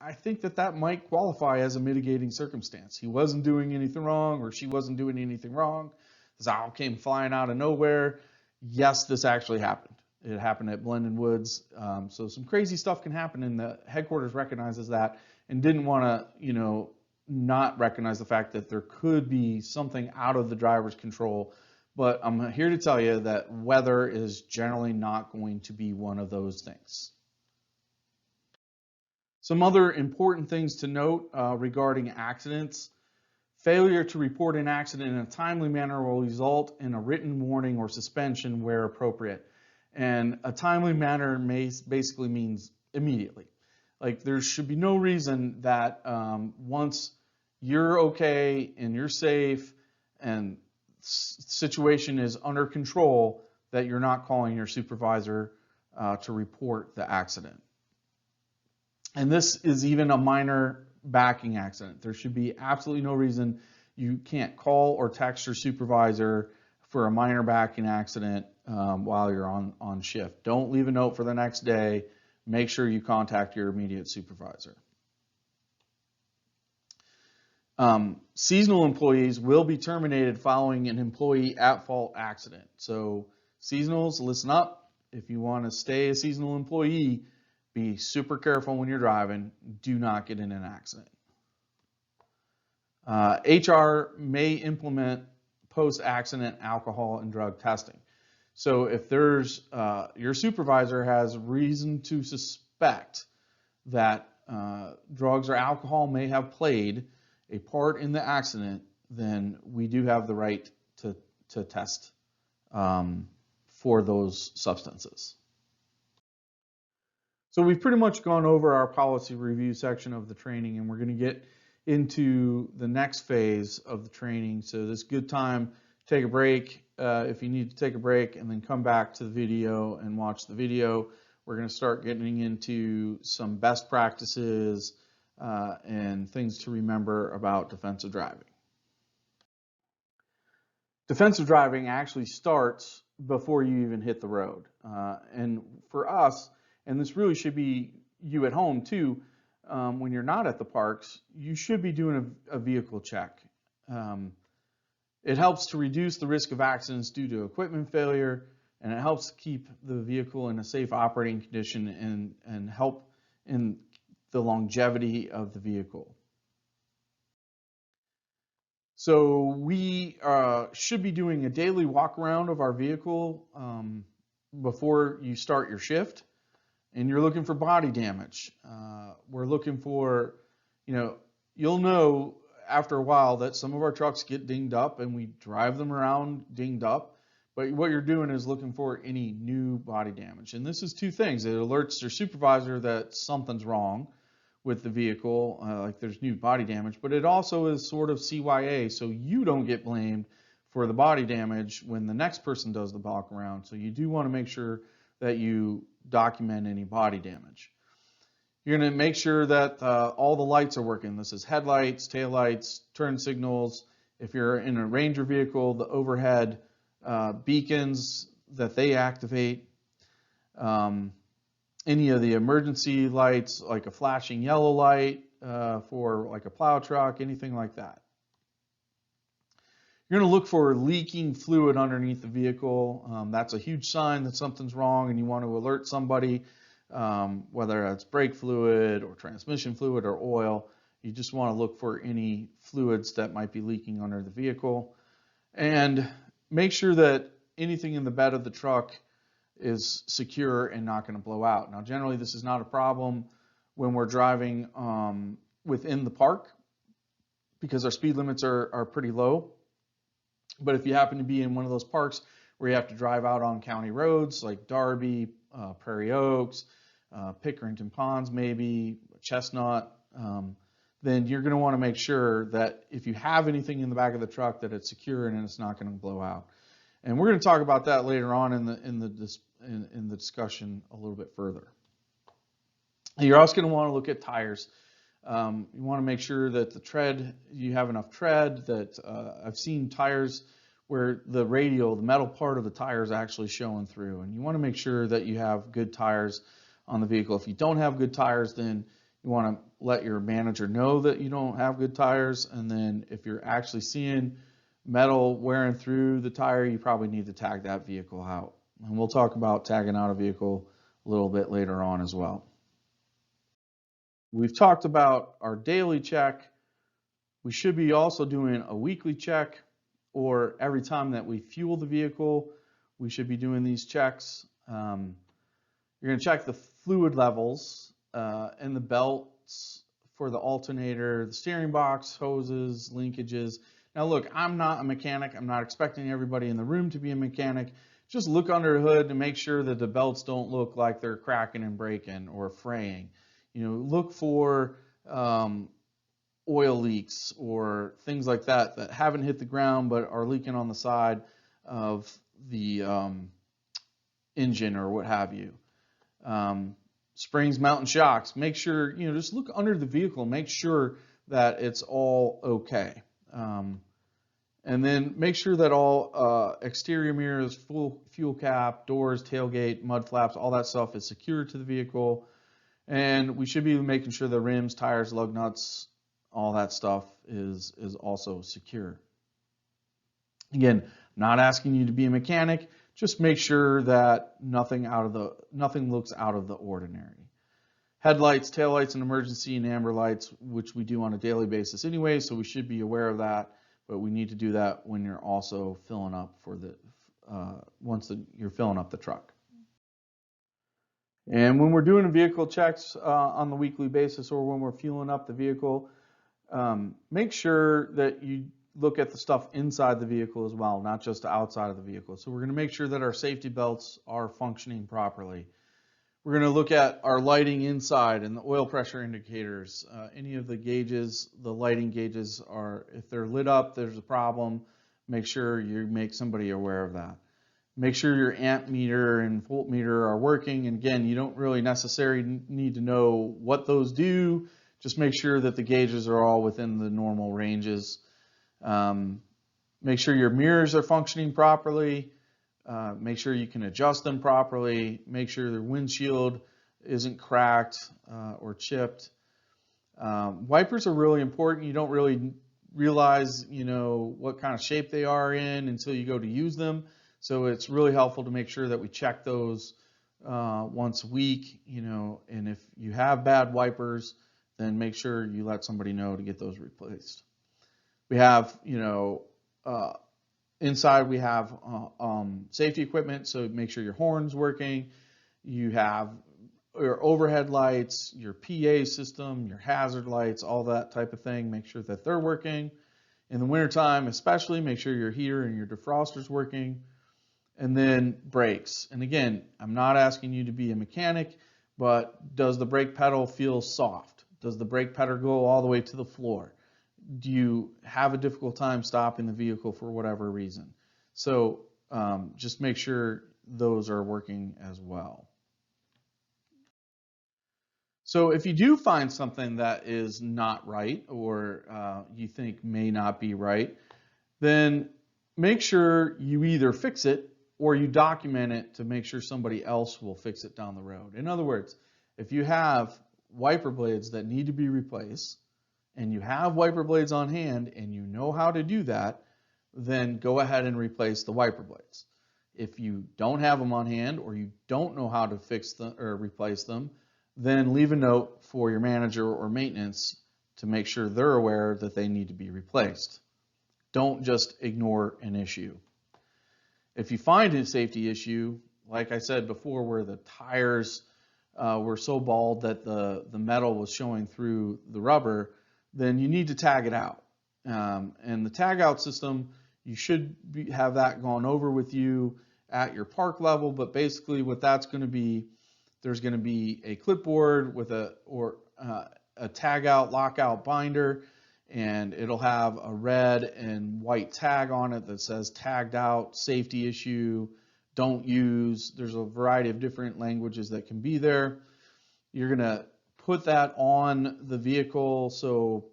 I think that might qualify as a mitigating circumstance. He wasn't doing anything wrong, or she wasn't doing anything wrong. This owl came flying out of nowhere. Yes, this actually happened. It happened at Blendon Woods. So some crazy stuff can happen, and the headquarters recognizes that and didn't want to, you know, not recognize the fact that there could be something out of the driver's control. But I'm here to tell you that weather is generally not going to be one of those things. Some other important things to note regarding accidents. Failure to report an accident in a timely manner will result in a written warning or suspension where appropriate. And a timely manner basically means immediately. Like, there should be no reason that once you're okay and you're safe and situation is under control, that you're not calling your supervisor to report the accident. And this is even a minor backing accident. There should be absolutely no reason you can't call or text your supervisor for a minor backing accident while you're on shift. Don't leave a note for the next day. Make sure you contact your immediate supervisor. Seasonal employees will be terminated following an employee at fault accident. So seasonals, listen up. If you want to stay a seasonal employee, be super careful when you're driving. Do not get in an accident. HR may implement post-accident alcohol and drug testing. So if there's your supervisor has reason to suspect that drugs or alcohol may have played a part in the accident, then we do have the right to test for those substances. So we've pretty much gone over our policy review section of the training, and we're going to get into the next phase of the training. So this is a good time to take a break if you need to take a break, and then come back to the video and watch the video. We're going to start getting into some best practices and things to remember about defensive driving. Defensive driving actually starts before you even hit the road. And for us, and this really should be you at home too, when you're not at the parks, you should be doing a vehicle check. It helps to reduce the risk of accidents due to equipment failure, and it helps keep the vehicle in a safe operating condition and help in the longevity of the vehicle. So we should be doing a daily walk around of our vehicle before you start your shift. And you're looking for body damage. We're looking for, you'll know after a while that some of our trucks get dinged up and we drive them around dinged up. But what you're doing is looking for any new body damage. And this is two things. It alerts your supervisor that something's wrong with the vehicle, like there's new body damage, but it also is sort of CYA, so you don't get blamed for the body damage when the next person does the walk around. So you do want to make sure that you document any body damage. You're going to make sure that all the lights are working. This is headlights, taillights, turn signals. If you're in a Ranger vehicle, the overhead beacons that they activate. any of the emergency lights, like a flashing yellow light for like a plow truck, anything like that. You're going to look for leaking fluid underneath the vehicle. That's a huge sign that something's wrong and you want to alert somebody, whether it's brake fluid or transmission fluid or oil. You just want to look for any fluids that might be leaking under the vehicle. And make sure that anything in the bed of the truck is secure and not going to blow out. Now, generally, this is not a problem when we're driving within the park because our speed limits are pretty low. But if you happen to be in one of those parks where you have to drive out on county roads like Darby, Prairie Oaks, Pickerington Ponds, maybe Chestnut, then you're going to want to make sure that if you have anything in the back of the truck that it's secure and it's not going to blow out. And we're going to talk about that later on in the discussion a little bit further. You're also going to want to look at tires. You want to make sure that the tread, you have enough tread. That I've seen tires where the radial, the metal part of the tire is actually showing through, and you want to make sure that you have good tires on the vehicle. If you don't have good tires, then you want to let your manager know that you don't have good tires, and then if you're actually seeing metal wearing through the tire, you probably need to tag that vehicle out. And we'll talk about tagging out a vehicle a little bit later on as well. We've talked about our daily check. We should be also doing a weekly check, or every time that we fuel the vehicle, we should be doing these checks. You're going to check the fluid levels and the belts for the alternator, the steering box, hoses, linkages. Now look, I'm not a mechanic. I'm not expecting everybody in the room to be a mechanic. Just look under the hood to make sure that the belts don't look like they're cracking and breaking or fraying. You know, look for oil leaks or things like that that haven't hit the ground but are leaking on the side of the engine or what have you. Springs, mountain shocks. Make sure, you know, just look under the vehicle and make sure that it's all okay. And then make sure that all exterior mirrors, full fuel cap, doors, tailgate, mud flaps, all that stuff is secure to the vehicle. And we should be making sure the rims, tires, lug nuts, all that stuff is also secure. Again, not asking you to be a mechanic, just make sure that nothing looks out of the ordinary. Headlights, taillights, and emergency and amber lights, which we do on a daily basis anyway, so we should be aware of that, but we need to do that when you're also filling up for the you're filling up the truck. And when we're doing vehicle checks on the weekly basis, or when we're fueling up the vehicle, make sure that you look at the stuff inside the vehicle as well, not just outside of the vehicle. So we're going to make sure that our safety belts are functioning properly. We're going to look at our lighting inside and the oil pressure indicators. Any of the gauges, the lighting gauges are, if they're lit up, there's a problem. Make sure you make somebody aware of that. Make sure your amp meter and voltmeter are working. And again, you don't really necessarily need to know what those do. Just make sure that the gauges are all within the normal ranges. Make sure your mirrors are functioning properly. Make sure you can adjust them properly. Make sure the windshield isn't cracked or chipped. Wipers are really important. You don't really realize, you know, what kind of shape they are in until you go to use them. So it's really helpful to make sure that we check those once a week, you know, and if you have bad wipers, then make sure you let somebody know to get those replaced. We have, you know, inside we have safety equipment, so make sure your horn's working. You have your overhead lights, your PA system, your hazard lights, all that type of thing. Make sure that they're working. In the wintertime especially, make sure your heater and your defroster's working. And then brakes. And again, I'm not asking you to be a mechanic, but does the brake pedal feel soft? Does the brake pedal go all the way to the floor? Do you have a difficult time stopping the vehicle for whatever reason? So just make sure those are working as well. So if you do find something that is not right, or you think may not be right, then make sure you either fix it or you document it to make sure somebody else will fix it down the road. In other words, if you have wiper blades that need to be replaced, and you have wiper blades on hand and you know how to do that, then go ahead and replace the wiper blades. If you don't have them on hand or you don't know how to fix them or replace them, then leave a note for your manager or maintenance to make sure they're aware that they need to be replaced. Don't just ignore an issue. If you find a safety issue, like I said before, where the tires were so bald that the metal was showing through the rubber, then you need to tag it out. And the tag out system, you should have that gone over with you at your park level, but basically what that's going to be, there's going to be a clipboard with a tag out lockout binder, and it'll have a red and white tag on it that says tagged out, safety issue, don't use. There's a variety of different languages that can be there. You're going to put that on the vehicle, so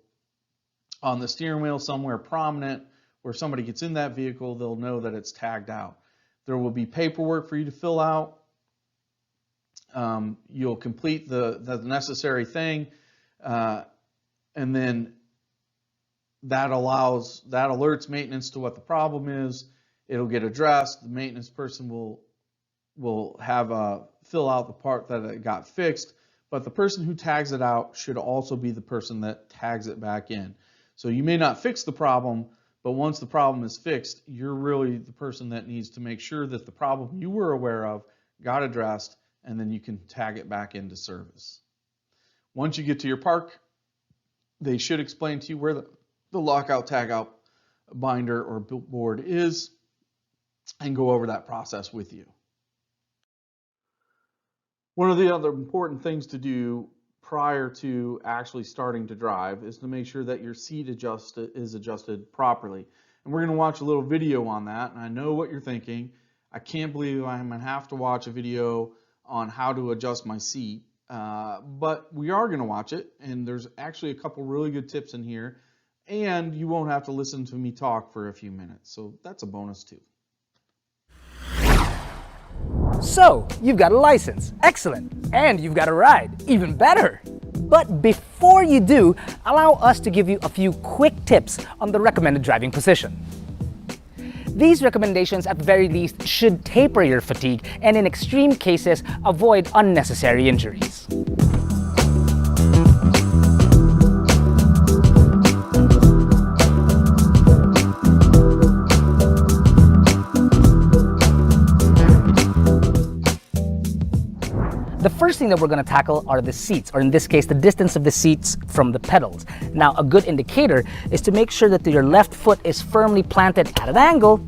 on the steering wheel somewhere prominent where somebody gets in that vehicle, they'll know that it's tagged out. There will be paperwork for you to fill out. You'll complete the necessary thing, and then that alerts maintenance to what the problem is. It'll get addressed. The maintenance person will have fill out the part that it got fixed, but the person who tags it out should also be the person that tags it back in. So you may not fix the problem, but once the problem is fixed, you're really the person that needs to make sure that the problem you were aware of got addressed, and then you can tag it back into service. Once you get to your park, they should explain to you where the lockout tagout binder or board is and go over that process with you. One of the other important things to do prior to actually starting to drive is to make sure that your seat is adjusted properly. And we're going to watch a little video on that. And I know what you're thinking. I can't believe I'm going to have to watch a video on how to adjust my seat. But we are going to watch it. And there's actually a couple really good tips in here. And you won't have to listen to me talk for a few minutes. So that's a bonus too. So, you've got a license. Excellent. And you've got a ride. Even better. But before you do, allow us to give you a few quick tips on the recommended driving position. These recommendations, at the very least, should taper your fatigue and, in extreme cases, avoid unnecessary injuries. The first thing that we're going to tackle are the seats, or in this case, the distance of the seats from the pedals. Now, a good indicator is to make sure that your left foot is firmly planted at an angle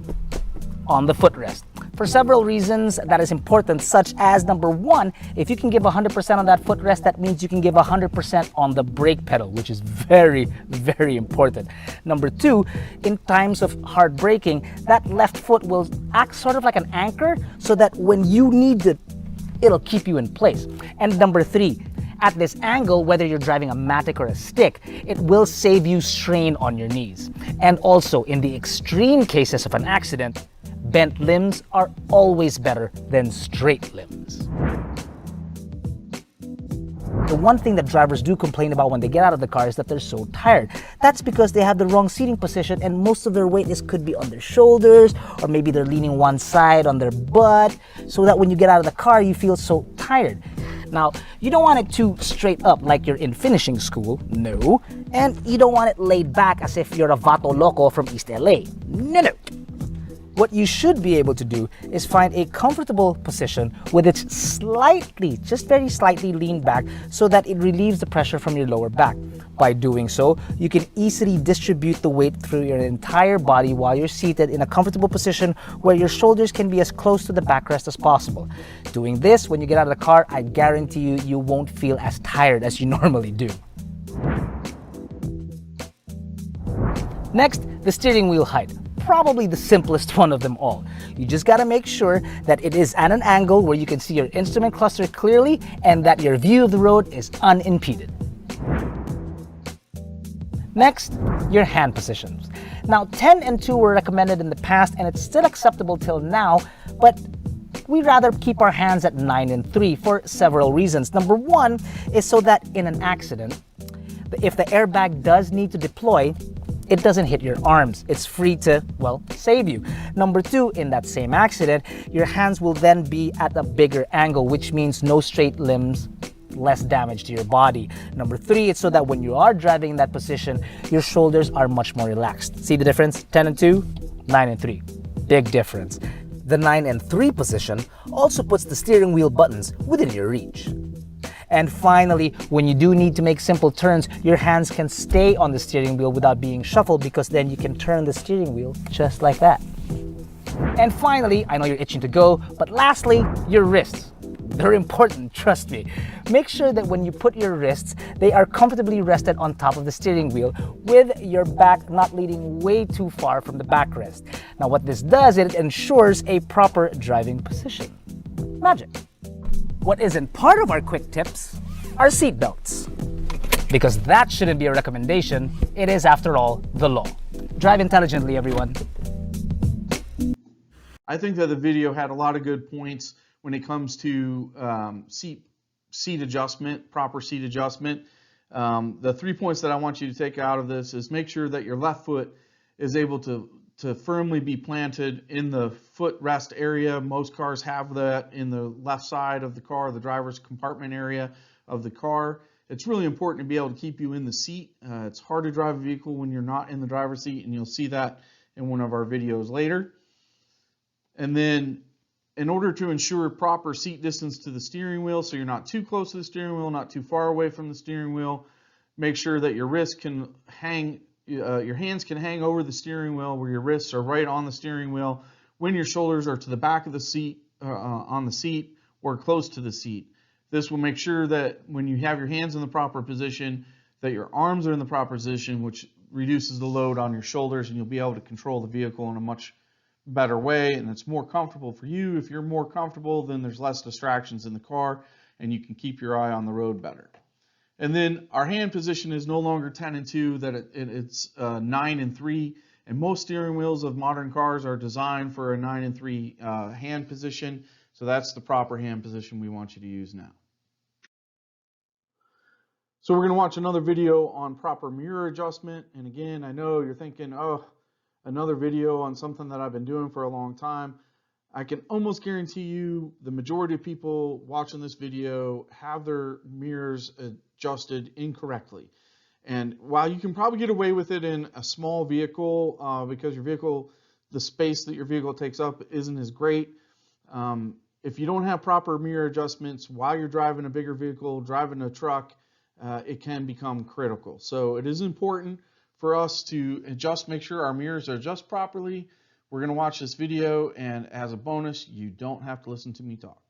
on the footrest. For several reasons that is important, such as number one, if you can give 100% on that footrest, that means you can give 100% on the brake pedal, which is very, very important. Number two, in times of hard braking, that left foot will act sort of like an anchor so that when you need to, it'll keep you in place. And number three, at this angle, whether you're driving a Matic or a stick, it will save you strain on your knees. And also, in the extreme cases of an accident, bent limbs are always better than straight limbs. The one thing that drivers do complain about when they get out of the car is that they're so tired. That's because they have the wrong seating position and most of their weight could be on their shoulders, or maybe they're leaning one side on their butt, so that when you get out of the car, you feel so tired. Now, you don't want it too straight up like you're in finishing school, no. And you don't want it laid back as if you're a Vato Loco from East LA, no. What you should be able to do is find a comfortable position with it slightly, just very slightly leaned back so that it relieves the pressure from your lower back. By doing so, you can easily distribute the weight through your entire body while you're seated in a comfortable position where your shoulders can be as close to the backrest as possible. Doing this, when you get out of the car, I guarantee you, you won't feel as tired as you normally do. Next, the steering wheel height. Probably the simplest one of them all. You just gotta make sure that it is at an angle where you can see your instrument cluster clearly and that your view of the road is unimpeded. Next, your hand positions. Now, 10 and 2 were recommended in the past and it's still acceptable till now, but we rather keep our hands at 9 and 3 for several reasons. Number one is so that in an accident, if the airbag does need to deploy, it doesn't hit your arms. It's free to, well, save you. Number two, in that same accident, your hands will then be at a bigger angle, which means no straight limbs, less damage to your body. Number three, it's so that when you are driving in that position, your shoulders are much more relaxed. See the difference? 10 and 2, 9 and 3. Big difference. The 9 and 3 position also puts the steering wheel buttons within your reach. And finally, when you do need to make simple turns, your hands can stay on the steering wheel without being shuffled, because then you can turn the steering wheel just like that. And finally, I know you're itching to go, but lastly, your wrists. They're important, trust me. Make sure that when you put your wrists, they are comfortably rested on top of the steering wheel with your back not leaning way too far from the backrest. Now what this does, it ensures a proper driving position. Magic. What isn't part of our quick tips are seat belts. Because that shouldn't be a recommendation, it is after all the law. Drive intelligently, everyone. I think that the video had a lot of good points when it comes to seat adjustment, proper seat adjustment. The 3 points that I want you to take out of this is make sure that your left foot is able to firmly be planted in the footrest area. Most cars have that in the left side of the car, the driver's compartment area of the car. It's really important to be able to keep you in the seat. It's hard to drive a vehicle when you're not in the driver's seat, and you'll see that in one of our videos later. And then in order to ensure proper seat distance to the steering wheel, so you're not too close to the steering wheel, not too far away from the steering wheel, make sure that your wrists can hang, your hands can hang over the steering wheel, where your wrists are right on the steering wheel when your shoulders are to the back of the seat, on the seat, or close to the seat. This will make sure that when you have your hands in the proper position, that your arms are in the proper position, which reduces the load on your shoulders, and you'll be able to control the vehicle in a much better way, and it's more comfortable for you. If you're more comfortable, then there's less distractions in the car and you can keep your eye on the road better. And then our hand position is no longer 10 and 2, that it's 9 and 3, and most steering wheels of modern cars are designed for a 9 and 3 hand position, so that's the proper hand position we want you to use now. So we're going to watch another video on proper mirror adjustment, and again, I know you're thinking, oh, another video on something that I've been doing for a long time. I can almost guarantee you the majority of people watching this video have their mirrors adjusted incorrectly. And while you can probably get away with it in a small vehicle because your vehicle, the space that your vehicle takes up isn't as great, if you don't have proper mirror adjustments while you're driving a bigger vehicle, driving a truck, it can become critical. So it is important for us to make sure our mirrors are adjusted properly. We're going to watch this video, and as a bonus, you don't have to listen to me talk.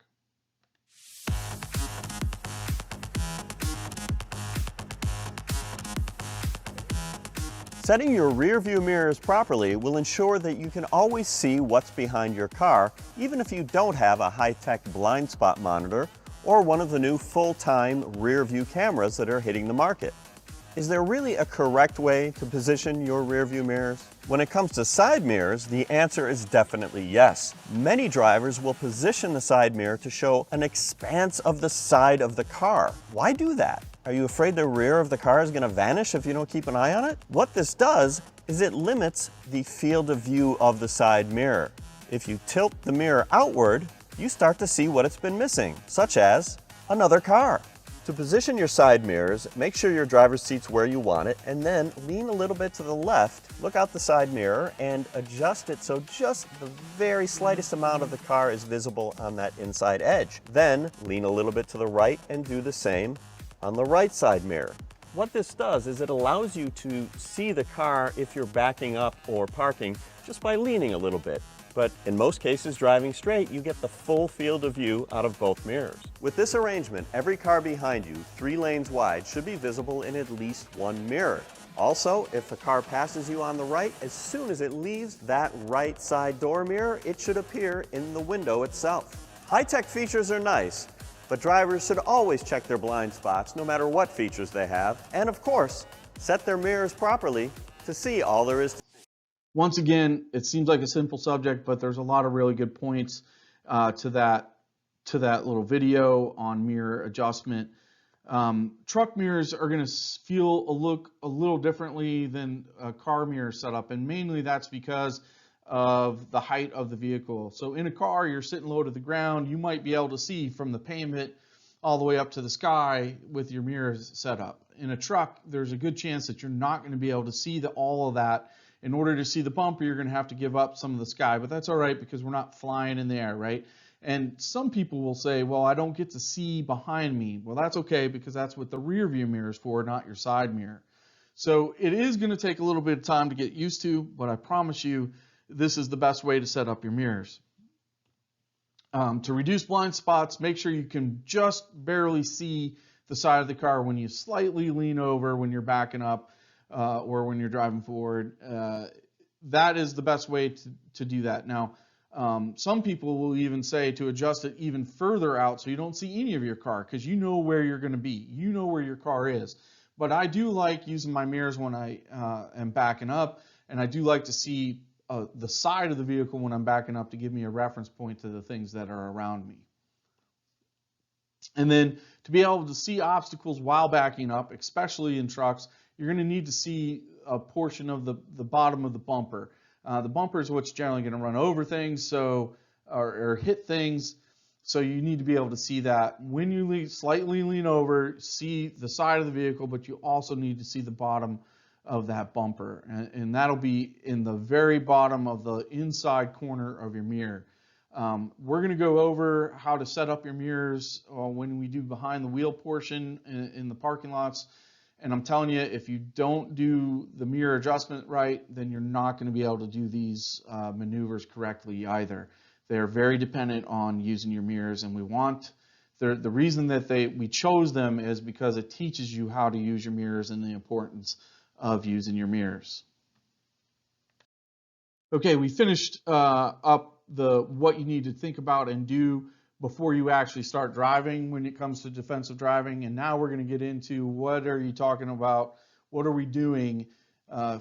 Setting your rear view mirrors properly will ensure that you can always see what's behind your car, even if you don't have a high-tech blind spot monitor or one of the new full-time rear view cameras that are hitting the market. Is there really a correct way to position your rear view mirrors? When it comes to side mirrors, the answer is definitely yes. Many drivers will position the side mirror to show an expanse of the side of the car. Why do that? Are you afraid the rear of the car is going to vanish if you don't keep an eye on it? What this does is it limits the field of view of the side mirror. If you tilt the mirror outward, you start to see what it's been missing, such as another car. To position your side mirrors, make sure your driver's seat's where you want it, and then lean a little bit to the left, look out the side mirror, and adjust it so just the very slightest amount of the car is visible on that inside edge. Then lean a little bit to the right and do the same on the right side mirror. What this does is it allows you to see the car if you're backing up or parking just by leaning a little bit. But in most cases, driving straight, you get the full field of view out of both mirrors. With this arrangement, every car behind you, 3 lanes wide, should be visible in at least one mirror. Also, if a car passes you on the right, as soon as it leaves that right side door mirror, it should appear in the window itself. High-tech features are nice, but drivers should always check their blind spots no matter what features they have. And of course, set their mirrors properly to see all there is to see. Once again, it seems like a simple subject, but there's a lot of really good points to that little video on mirror adjustment. Truck mirrors are going to look a little differently than a car mirror setup, and mainly that's because of the height of the vehicle. So in a car, you're sitting low to the ground, you might be able to see from the pavement all the way up to the sky with your mirrors set up. In a truck, there's a good chance that you're not going to be able to see all of that. In order to see the bumper, you're going to have to give up some of the sky, but that's all right because we're not flying in the air, right? And some people will say, well, I don't get to see behind me. Well, that's okay because that's what the rear view mirror is for, not your side mirror. So it is going to take a little bit of time to get used to, but I promise you, this is the best way to set up your mirrors. To reduce blind spots, make sure you can just barely see the side of the car when you slightly lean over when you're backing up or when you're driving forward. That is the best way to do that. Now, some people will even say to adjust it even further out so you don't see any of your car because you know where you're going to be. You know where your car is. But I do like using my mirrors when I am backing up, and I do like to see the side of the vehicle when I'm backing up to give me a reference point to the things that are around me. And then to be able to see obstacles while backing up, especially in trucks, you're going to need to see a portion of the bottom of the bumper. The bumper is what's generally going to run over things or hit things. So you need to be able to see that. When you slightly lean over, see the side of the vehicle, but you also need to see the bottom of that bumper. And that'll be in the very bottom of the inside corner of your mirror. We're going to go over how to set up your mirrors when we do behind the wheel portion in the parking lots. And I'm telling you, if you don't do the mirror adjustment right, then you're not going to be able to do these maneuvers correctly either. They're very dependent on using your mirrors, and the reason that we chose them is because it teaches you how to use your mirrors and the importance of using your mirrors. Okay, we finished up what you need to think about and do before you actually start driving when it comes to defensive driving, and now we're going to get into what are you talking about, what are we doing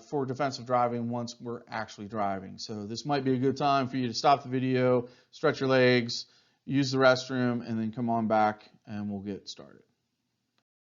for defensive driving once we're actually driving. So this might be a good time for you to stop the video, stretch your legs, use the restroom, and then come on back and we'll get started.